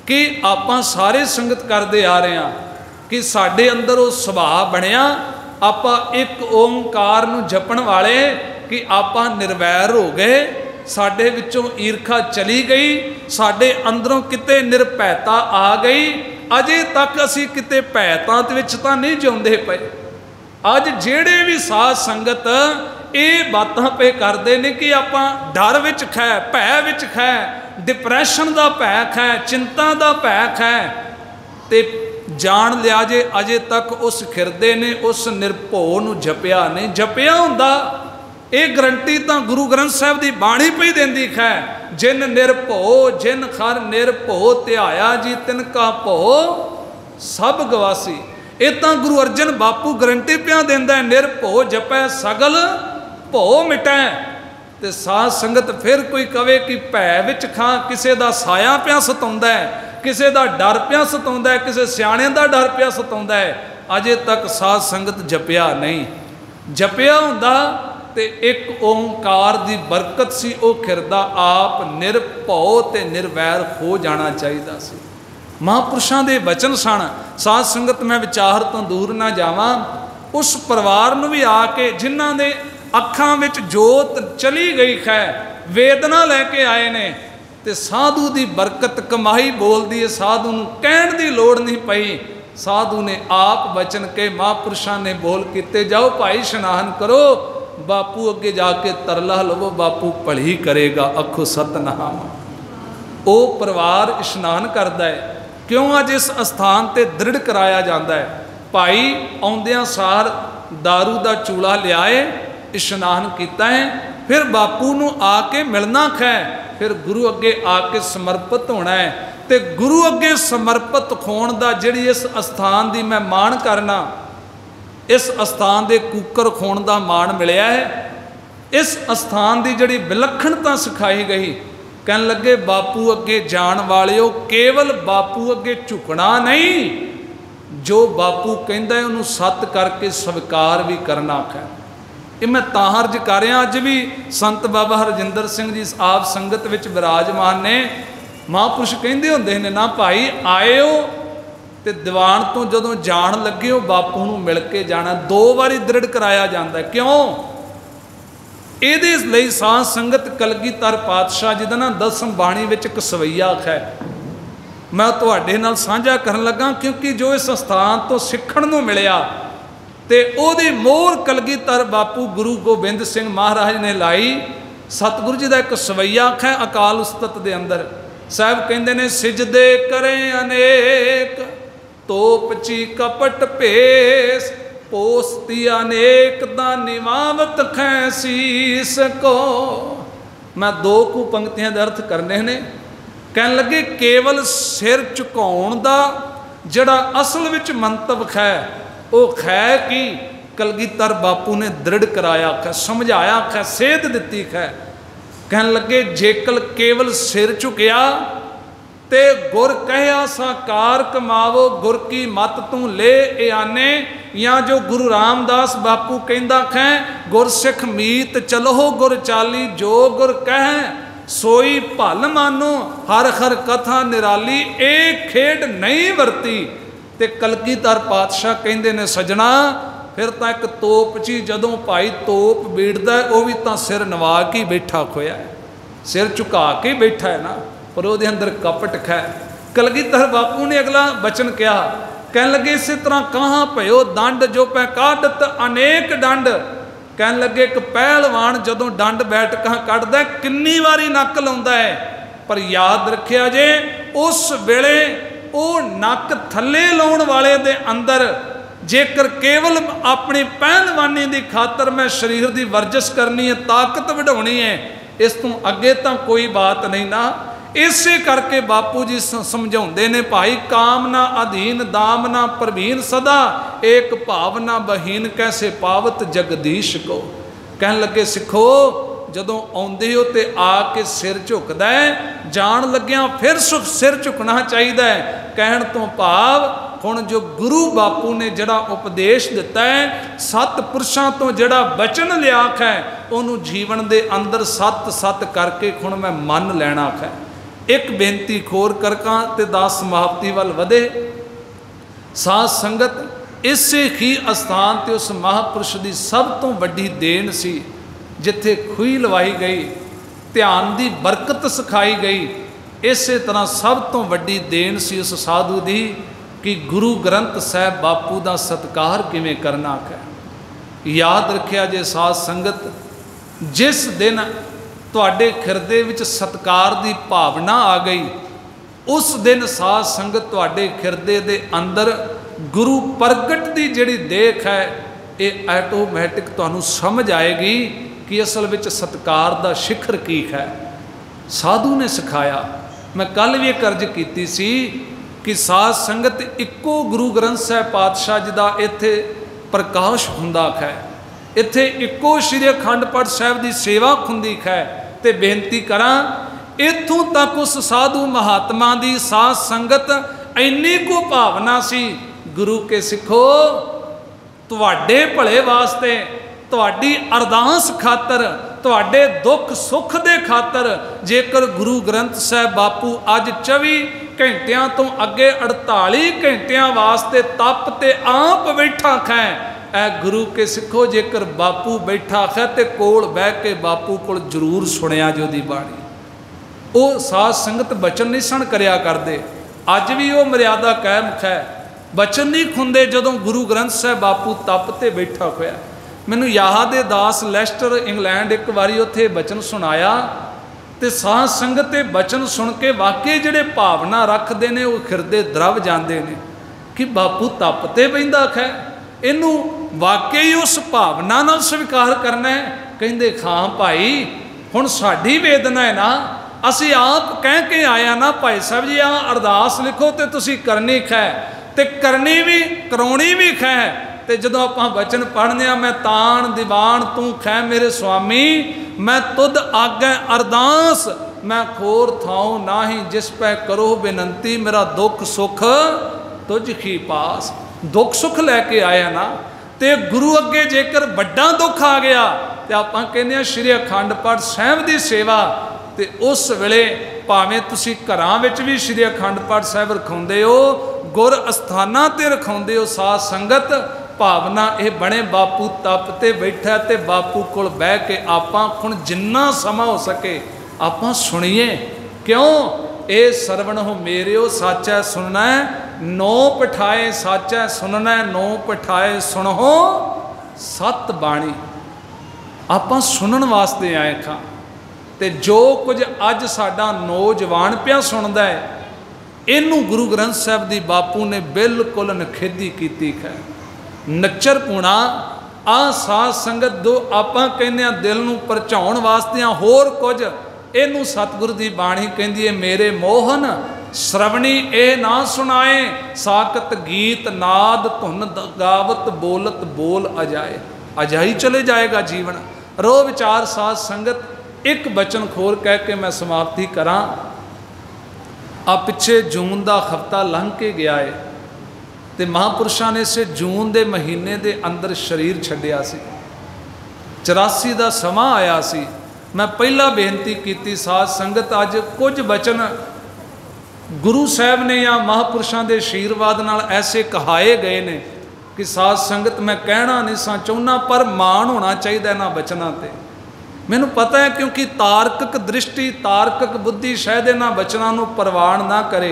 कि आपां सारे संगत करते आ रहे हैं कि साडे अंदर वो सुभाव बनिया, आपां एक ओंकार नूं जपण वाले, कि आपां निर्वैर हो गए, साडे विचों ईर्खा चली गई, साडे अंदरों किते निरभैता आ गई। अजे तक असी किते भैता विच तां नहीं जिउंदे पए। अज जेड़े भी साध संगत ये बातां पे करते हैं कि आपां डर विच खै, भै विच खै, डिप्रैशन का भै है, चिंता का भै है, ते जान लिया जे अजे तक उस खिरदे ने उस निरभो नूं जपिया नहीं। जपिया हुंदा ये गारंटी तो गुरु ग्रंथ साहब की बाणी पई देंदी है, जिन निरभो जिन खर निरभो ध्याया जी तिनका भो सब गवासी। ये तो गुरु अर्जन बापू गारंटी पिया देंदा है, निरभो जपै सगल भो मिटै। ते साध संगत फिर कोई कहे कि भै विच खां, किसी का साया पिया सताउंदा है, किसी का डर पिया सताउंदा है, किसी सियाणे का डर पिया सताउंदा है, अजे तक साध संगत जपिया नहीं। जपिया हुंदा ते एक ओंकार की बरकत सी, वो खिरदा आप निरभो ते निर्वैर हो जाना चाहिए सी। महापुरुषों के वचन सन। साध संगत मैं विचार तो दूर ना जावां, उस परिवार नूं भी आके जिन्हां दे अखां विच जोत चली गई है, वेदना लैके आए ने, ते साधु की बरकत कमाई बोलती है, साधु नूं कहण दी लोड़ नहीं पई। साधु ने आप वचन के महापुरुषों ने बोल किते, जाओ भाई इशनान करो, बापू अगे जाके तरला लवो, बापू भली करेगा, आखो सतनाम। वो परिवार इशनान करता है। क्यों अज इस अस्थान ते दृढ़ कराया जाता है। भाई आउंदियां सार दारू का चूड़ा लियाए, इशनान किया है, फिर बापू नूं आके मिलना है, फिर गुरु अगे आके समर्पित होना है। तो गुरु अगे समर्पित होने का जिहड़ी इस अस्थान की मैं माण करना, इस अस्थान के कूकर खोण का मान मिलिया है। इस अस्थान की जिहड़ी विलक्षणता सिखाई गई, कहन लगे बापू अगे जाण वालिओ, केवल बापू अगे झुकना नहीं, जो बापू कहंदा है उन्होंने सत करके स्वीकार भी करना है। ये मैं तां अर्ज कर रहा, अज भी संत बाबा हरजिंदर सिंह जी आप संगत विच विराजमान ने। महापुरुष कहंदे हुंदे ने ना, भाई आएओ ते दीवान तो जदों जाण लगे हो बापू नूं मिल के जाना। 2 बारी दृढ़ कराया जाता है। क्यों? ਇਹਦੇ ਲਈ ਸਾਧ संगत कलगीधर पातशाह जी ਦਾ ना 10 ਬਾਣੀ ਵਿੱਚ ਇੱਕ ਸਵਈਆ ਹੈ, मैं ਤੁਹਾਡੇ ਨਾਲ ਸਾਂਝਾ ਕਰਨ ਲੱਗਾ, क्योंकि जो इस स्थान तो ਸਿੱਖਣ ਨੂੰ ਮਿਲਿਆ ਤੇ ਉਹਦੀ ਮੋਹਰ ਕਲਗੀਧਰ ਬਾਪੂ गुरु गोबिंद सिंह महाराज ने लाई। सतगुरु जी का एक सवैया है अकाल उस्तत के अंदर, साहब कहते ने सिजदे करें अनेक, तोप ची कपट भेस, पोसती अनेक दा निवावत खैसीस को। मैं दो कु पंक्तियां दे अर्थ करने ने। कहन लगे केवल सिर झुकाउण दा जिहड़ा असल विच मंतव है वो है कि कलगीधर बापू ने दृढ़ कराया है, समझाया है, सेध दिती है। कहन लगे जेकल केवल सिर झुकिया ते गुर कहया साकार कमावो, गुर की मत तू ले ए आने। या जो गुरु रामदास बापू कहंदा है गुरसिख मीत चलो गुर चाली, जो गुर कह सोई भल मानो, हर हर कथा निराली, एक खेड नहीं वरती। ते कलगीधर पातशाह कहंदे ने सजना फिर तो एक तोप ची जदों भाई तोप बीड़दा वो भी तो सिर नवा के बैठा खोया है, सिर झुका के बैठा है ना, पर वो अंदर कपट है। कलगीधर बापू ने अगला बचन कहा, कहन लगे इस तरह कहाँ भयो दंड जो पै काढ़त अनेक डंड। कहन लगे एक पहलवान जदों डंड बैठकां कढ़दा किन्नी वारी नक लाउंदा है, पर याद रखिया जे उस वेले वो नक थले लाउण वाले दे अंदर जेकर केवल अपनी पहलवानी की खातर मैं शरीर की वर्जिश करनी है, ताकत बढ़ानी है, इस तो अगे तो कोई बात नहीं ना। इसे करके बापू जी समझाते ने भाई कामना अधीन दामना प्रवीण सदा, एक भावना बहीन कैसे पावत जगदीश को। कहन लगे सिखो जदों आउंदे हो ते आके सिर झुकदा है, जान लग्या फिर सिर झुकना चाहिए। कहण तो भाव हुण जो गुरु बापू ने जड़ा उपदेश दिता है, सतपुरुषां तो जड़ा बचन लिया है, उन्होंने जीवन दे अंदर सत सत करके हुण मैं मन लैना है। एक बेनती खोर करका ते दास समाप्ति वाल वधे। साध संगत इसे ही अस्थान ते उस महापुरुष की सब तो वड्डी देन सी, जिथे खूही लवाई गई, ध्यान की बरकत सिखाई गई। इस तरह सब तो वड्डी देन सी उस साधु की कि गुरु ग्रंथ साहब बापू का सत्कार किवें करना है। याद रखिया जे साध संगत, जिस दिन तुहाडे खिरदे विच सत्कार की भावना आ गई, उस दिन साध संगत तुहाडे खिरदे दे अंदर गुरु प्रगट की जिहड़ी देख है ये ऐटोमैटिक तुहानूं समझ आएगी कि असल विच सत्कार का शिखर की है। साधु ने सिखाया। मैं कल भी एक अर्ज की सी कि साध संगत इक्को गुरु ग्रंथ साहब पातशाह जी का इत्थे प्रकाश हुंदा है, इत्थे इक्को श्री अखंड पाठ साहब की सेवा हुंदी है। ते बेनती करा इत्थों तक उस साधु महात्मा की साध संगत इन्नी को भावना सी, गुरु के सिखो तुहाडे भले वास्ते, तुहाडी अरदास खातर, तुहाडे दुख सुख दे खातर जेकर गुरु ग्रंथ साहब बापू अज 24 घंटिया तो अगे 48 घंटिया वास्ते तप ते आप बैठा है। ए गुरु के सिखो जेकर बापू बैठा है तो कोल बह के बापू को जरूर सुनिया जो दी बाणी। वो साध संगत बचन नहीं सन करया करते, अज भी वो मर्यादा कायम है। बचन नहीं खुंदे जदों गुरु ग्रंथ साहब बापू तप ते बैठा होया। मैनू याद है दास लैस्टर इंग्लैंड एक बारी उत्थे बचन सुनाया तो साध संगत ते बचन सुन के वाकई जिहड़े भावना रखते हैं वो खिरदे द्रव जाते हैं कि बापू तप ते बहिंदा है, इनू वाकई उस भावना नाल स्वीकार करना है। कहंदे हाँ भाई हुण साडी वेदना है ना, असी आप कह के आया ना भाई साहब जी आ अरदास लिखो तो तुसी करनी है, तो करनी भी कराउणी भी है। तो जदों आपां बचन पढ़ने मैं तान दीवान तू खै मेरे स्वामी, मैं तुद आगे अरदास, मैं खोर थाऊं नाही जिस पै करो बेनंती, मेरा दुख सुख तुझ ही पास। दुख सुख लैके आया ना, तो गुरु अगे जेकर बड़ा दुख आ गया तो आप कहने श्री अखंड पाठ साहब की सेवा, तो उस वेले भावें तुसी घरां विच भी श्री अखंड पाठ साहब रखाउंदे हो, गुर अस्थानां ते रखाउंदे हो, साध संगत भावना ये बने बापू तप ते बैठा ते बापू कोल बह के आपां हुण जिन्ना समा हो सके आपां सुनिए। क्यों ए सरवण हो मेरे हो साचा सुनना है, नौ पठाए साचा सुनना है, नौ पठाए सुनो सत बाणी। आपां सुनन वास्ते आए खां, ਤੇ ਜੋ ਕੁਝ ਅੱਜ ਸਾਡਾ नौजवान पिया सुनदा है, इनू गुरु ग्रंथ साहब दी बापू ने बिल्कुल नखेदी कीती है। नच्चर पुणा आ साध संगत दो आपां कहने दिल नूं परचाउण वास्ते होर कुछ, इनू सतगुरु दी बाणी कहंदी है मेरे मोहन श्रवणी ए ना सुनाए, साकत गीत नाद धुन गावत बोलत बोल अजाए। अजाई चले जाएगा जीवन। रो विचार साध संगत, एक बचन खोर कह के मैं समाप्ति करा। आ पिछे जून का हफ्ता लंघ के गया है तो महापुरुषों ने इसे जून के महीने के अंदर शरीर छड्डिया सी। 84 का समा आया सी। मैं पहला बेनती की साध संगत, अज कुछ बचन गुरु साहब ने या महापुरुषों के आशीर्वाद नाल ऐसे कहाए गए ने कि साध संगत मैं कहना नहीं सा चाहुंदा, पर मान होना चाहिए इन्हां बचनों ते। मैनूं पता है क्योंकि तार्किक दृष्टि तार्किक बुद्धि शायद इन्हां बचनों नूं प्रवान ना करे,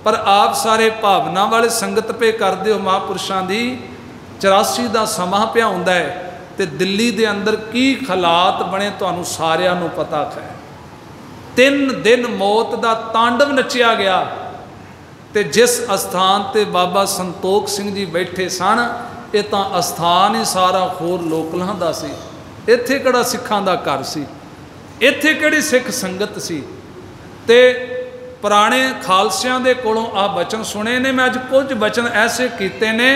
पर आप सारे भावना वाले संगत पे करते हो। महापुरुषों की 84 का समा पिया हुंदा है तो दिल्ली के अंदर की हालात बने तुहानूं सारिआं नूं पता है। 3 दिन मौत का तांडव नचिया गया तो जिस अस्थान ते बाबा संतोख सिंह जी बैठे सन, ये तो अस्थान ही सारा होर लोकलां दा सी। इत्थे किहड़ा सिखां दा घर सी, इत्थे किहड़ी सिख संगत सी। ते पुराने खालसियां दे कोलों आ बचन सुने ने। मैं अज कुछ बचन ऐसे कीते ने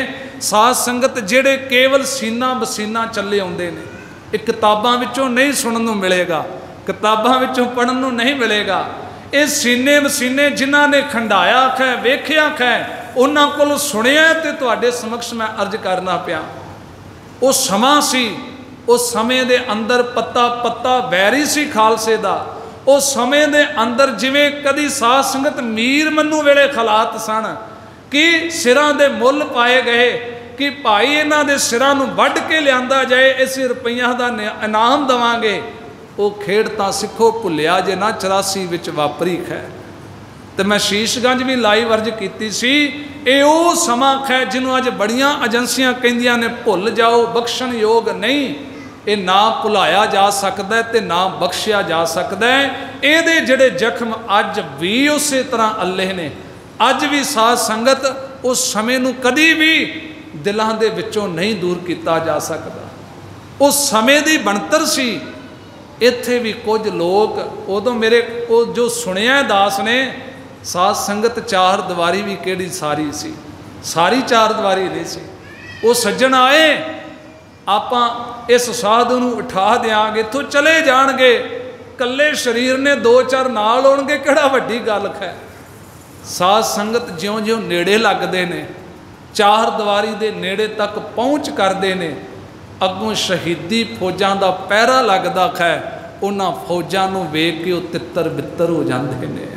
साध संगत जिहड़े केवल सीना बसीना चले आउंदे ने। ये किताबां विचों नहीं सुनन नूं मिलेगा, किताबां विचों पढ़न नूं नहीं मिलेगा। ये सीने मसीने जिन्हां ने खंडाया है वेख्या है उन्हां कोलों सुनिया ते तुहाडे समक्ष मैं अर्ज करना पिया। वो समा सी, उस समय दे अंदर पत्ता पत्ता बैरी सी खालसे दा। उस समय दे अंदर जिवें कदी साध संगत मीर मन्नू वेले खलात सन कि सिरां दे मुल पाए गए कि भाई इन्हां दे सिरां नूं वढ के लिआंदा जाए, इसे रुपइयां दा इनाम देवांगे। वो खेड़ तां सिखो भुलिया जे ना 84 विच वापरी है। तो मैं शीशगंज भी लाइव अर्ज की सी। ये वो समा है जिन्हों अज बड़ियां एजेंसियां कहिंदियां ने भुल जाओ, बख्शण योग नहीं। ये ना भुलाया जा सकता है तो ना बख्शिया जा सकता है। ये जिहड़े जख्म अज भी उस तरह अल्लाह ने अज भी साध संगत उस समय नूं कदी भी दिलों के विचों नहीं दूर किया जा सकता। उस समय की बनतर सी। इत्थे भी कुछ लोग उदों मेरे वो जो सुनिया दास ने साध संगत चार दीवारी भी केड़ी सारी सी, सारी चार दीवारी नहीं सी। वो सज्जन आए, आपां इस साधु नूं उठा देंगे, इत्थों चले जाणगे, कल्ले शरीर ने 2-4 नाल होणगे, किहड़ा वड्डी गल है। साध संगत ज्यों ज्यों नेड़े लगदे ने, चार दीवारी दे नेड़े तक पहुँच करते हैं, अगों शहीदी फौजां दा पहरा लगदा है। उन्हां फौजां नूं वेख के वो तित्तर बित्तर हो जाते हैं।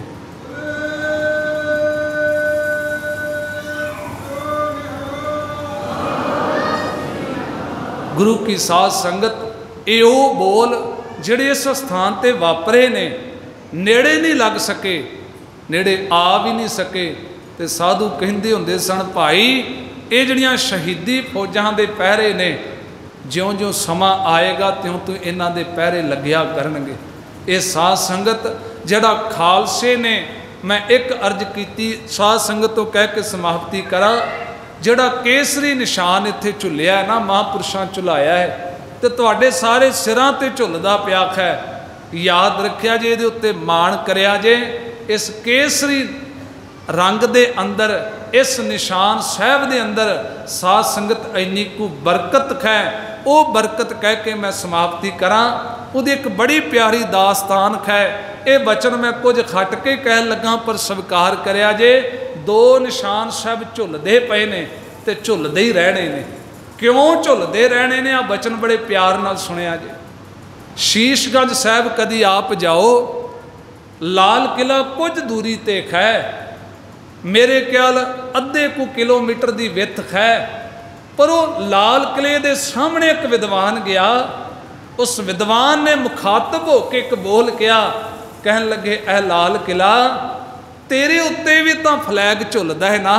गुरु की साध संगत ये वो बोल जिहड़े इस स्थान ते वापरे ने, नेड़े नहीं लग सके, नेड़े आ भी नहीं सके। तो साधु कहंदे हुंदे सन, भाई ये जिहड़ियां शहीदी फौजां दे पहरे ने, ज्यों ज्यों समा आएगा त्यों त्यों इन्हां दे पहरे लग्या करनगे। ये साध संगत जिहड़ा खालसे ने, मैं एक अर्ज की साध संगत तो कह के समाप्ति करा, जिहड़ा केसरी निशान इत्थे झुलिया है ना, महापुरुषां झुलाया है, तो तुहाडे सारे सिरां ते झुलदा पिया है। याद रखिया जे, इहदे उत्ते मान करिया जे। इस केसरी रंग दे अंदर, इस निशान साहब दे अंदर साध संगत इन्नी को बरकत है। वो बरकत कह के मैं समाप्ति करा। उहदी एक बड़ी प्यारी दास्तान है। ये बचन मैं कुछ खट के कह लगा, पर स्वीकार करिया जे। 2 निशान साहब झुलदे पे ने ते झुलदे ही रहने ने। क्यों झुलदे रहने ने? आ बचन बड़े प्यार नाल सुनिया जे। शीशगंज साहब कदी आप जाओ, लाल किला कुछ दूरी ते है, मेरे ख्याल अद्धे को किलोमीटर की विथ है। पर वो लाल किले के सामने एक विद्वान गया, उस विद्वान ने मुखातब होके एक बोल किया, कहन लगे, ऐ लाल किला, तेरे उत्ते भी तो फ्लैग झुलदा है ना,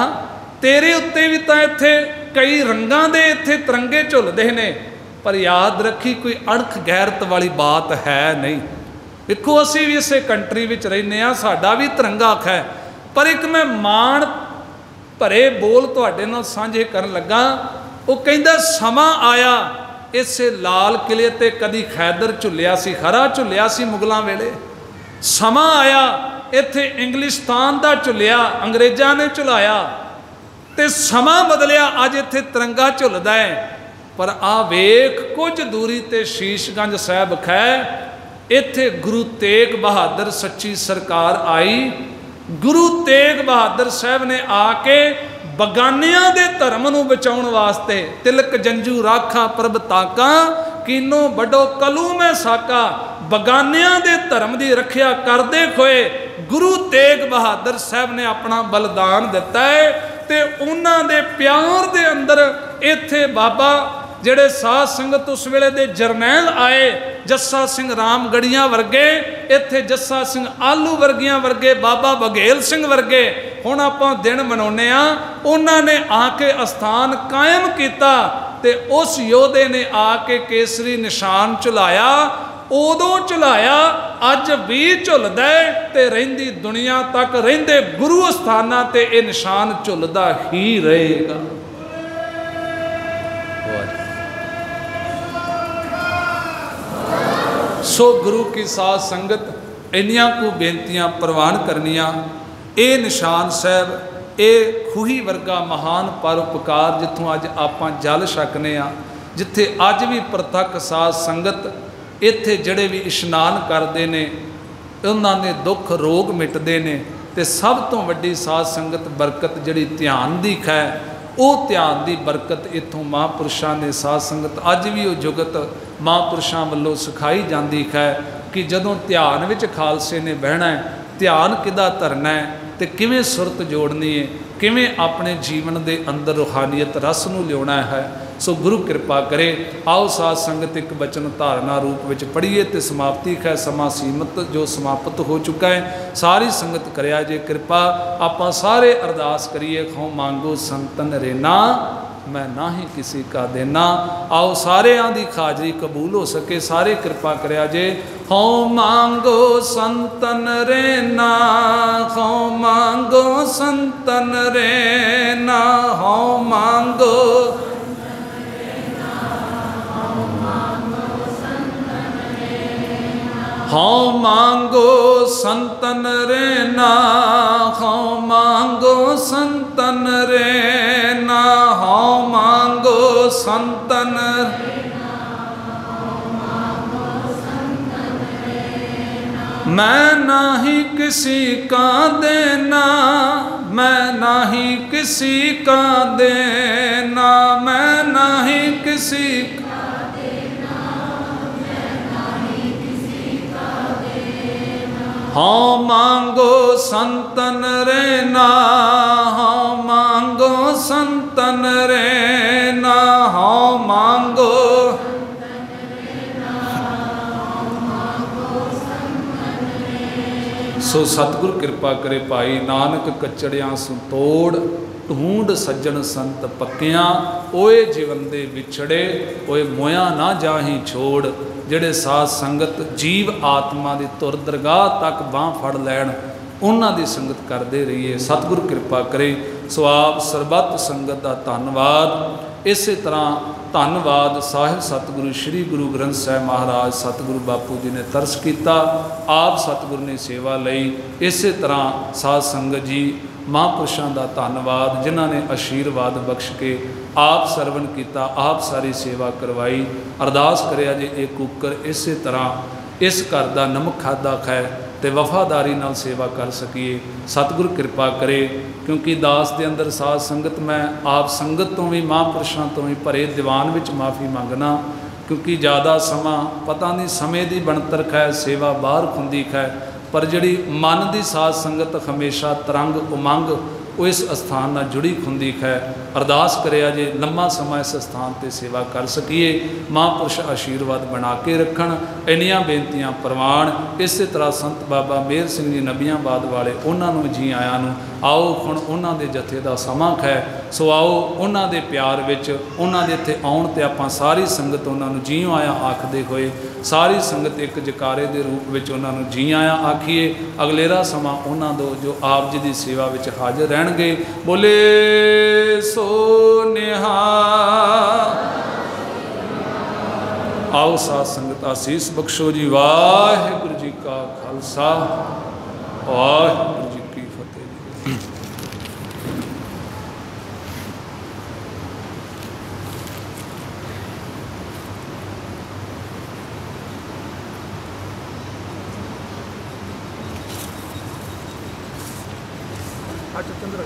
तेरे उत्ते भी तो इत्थे कई रंगां दे इत्थे तिरंगे झुलदे ने, पर याद रखी कोई अणख गैरत वाली बात है नहीं। देखो असी भी इसे कंट्री विच रहने आ, साडा भी तिरंगा है, पर एक मैं मान भरे बोल तुहाडे नाल साझे करन लगा। वो कहंदा समा आया इसे लाल किले ते कदी खैदर झुलिया सी, खरा झुलिया सी मुगलों वेले। समा आया इत्थे इंग्लिशतान दा झुलिया, अंग्रेज़ां ने झुलाया, ते समा बदलिया, अज इत्थे तिरंगा झुलदा है। पर आ वेख कुछ दूरी ते शीशगंज साहब खै, इत्थे गुरु तेग बहादुर सच्ची सरकार आई। गुरु तेग बहादुर साहब ने आके बगानियां दे धर्म नूं बचाउण वास्ते तिलक जंजू राखा प्रभ ताका, कीनो बड़ो कलू में साका, बगानियां दे धर्म की रखिया करदे खोए गुरु तेग बहादुर साहब ने अपना बलिदान दिता है। ते उन्हां दे प्यार दे अंदर इत्थे बाबा ਜਿਹੜੇ साध संगत उस वेले दे जरनैल आए, जस्सा सिंह रामगढ़िया वर्गे, इत्थे जस्सा सिंह आलू वर्गियां वर्गे, बाबा बघेल सिंह वर्गे हुण आपां दिन मनाउने आ। उन्हां ने आके अस्थान कायम किया ते उस योधे ने आके केसरी निशान झुलाया। उदों झुलाया, अज भी झुलदा है ते रहिंदी दुनिया तक रहिंदे गुरु अस्थानां ते ये निशान झुलदा ही रहेगा। सो गुरु की साध संगत इन्नियां को बेनतियां प्रवान करनियां। ये निशान साहब, ये खूही वर्गा महान परोपकार जिथों अज आपां जल सकने आ, जिथे अज भी प्रतख साध संगत इत्थे जड़े भी इशनान करते ने उन्हां दे दुख रोग मिटते ने। ते सब तो वड्डी साध संगत बरकत जिहड़ी ध्यान दी है, वो ध्यान की बरकत इत्थों महापुरुषों ने साध संगत अज भी वो जुगत महापुरुषों वालों सिखाई जाती है कि जदों ध्यान विच खालसे ने बहना है, ध्यान किदा धरना है, तो किवें सुरत जोड़नी है, किवें अपने जीवन के अंदर रूहानियत रस नूं लियाउणा है। सो गुरु कृपा करे। आओ साध संगत एक बचन धारणा रूप में पढ़िए तो समाप्ति है। समा सीमित जो समाप्त हो चुका है, सारी संगत करिया जे कृपा। आपां सारे अरदास करिए, खौ मांगो संतन रेना मैं ना ही किसी का देना। आओ सारे आदि खाजरी कबूल हो सके, सारे कृपा करिया जे। खौ मांगो संतन रेना, खौ मांगो संतन रेना, खौ मांगो हाँ मांगो संतन रेना, हाँ मांगो संतन रेना, हाँ मांगो संतन। मैं नाही किसी का देना, मैं नाही किसी का देना, मैं नाही किसी हाँ मांगो संतन रेना, हाँ मांगो संतन रेना, हाँ मांगो। सो सतगुर कृपा करे भाई नानक कचड़ियां संतोड़, ढूंढ सज्जन संत पक्कियां, ओए जीवन दे विछड़े, ओए मोया ना जाही छोड़। ਜਿਹੜੇ साध संगत जीव आत्मा की तुर दरगाह तक बाँह फड़ लैन, उन्हां दी संगत करते रहिए। सतगुर कृपा करे। सो आप सरबत संगत का धन्नवाद। इस तरह धन्नवाद साहिब सतगुरु श्री गुरु ग्रंथ साहिब महाराज सतगुरु बापू जी ने तरस किया, आप सतगुरु ने सेवा लई। इस तरह साध संगत जी महापुरुषों का धन्नवाद जिन्हों ने आशीर्वाद बख्श के आप सरवण किया, आप सारी सेवा करवाई। अरदास करिया जे एक कुकर इस तरह इस घर का नमक खादा खाए तो वफादारी नाल सेवा कर सकीए। सतगुर कृपा करे। क्योंकि दास के अंदर साध संगत मैं आप संगत तो भी महापुरुषों तो भी भरे दीवान में माफ़ी मंगना, क्योंकि ज़्यादा समा पता नहीं समय की बनतर है, सेवा बाहर खुंदी है, पर जिहड़ी मन की साध संगत हमेशा तरंग उमंग वो इस अस्थान नाल जुड़ी खुंदी है। अरदास करिया जे लंबा समा इस स्थान ते सेवा कर सकीए, महापुरुष आशीर्वाद बना के रखण। इन्नियां बेनतियां प्रवान। इस तरह संत बाबा मेहर सिंह जी नबियाबाद वाले उन्होंने जी आया नूं आओ हुण उन्हां दे जथे दा समां है। सो आओ उन्हां दे प्यार विच उन्हां दे इत्थे आउण ते आपां सारी संगत उन्होंने जी आया आखदे होए सारी संगत एक जकारे के रूप में उन्होंने जी आया आखिए। अगलेरा समा उन्होंने जो आप जी की सेवा में हाजिर रहणगे। बोले सो निहाल। आओ साध संगत आसीस बख्शो जी। वाहिगुरू जी का खालसा वाहिगुरू जी की फतेह जी। चंद्र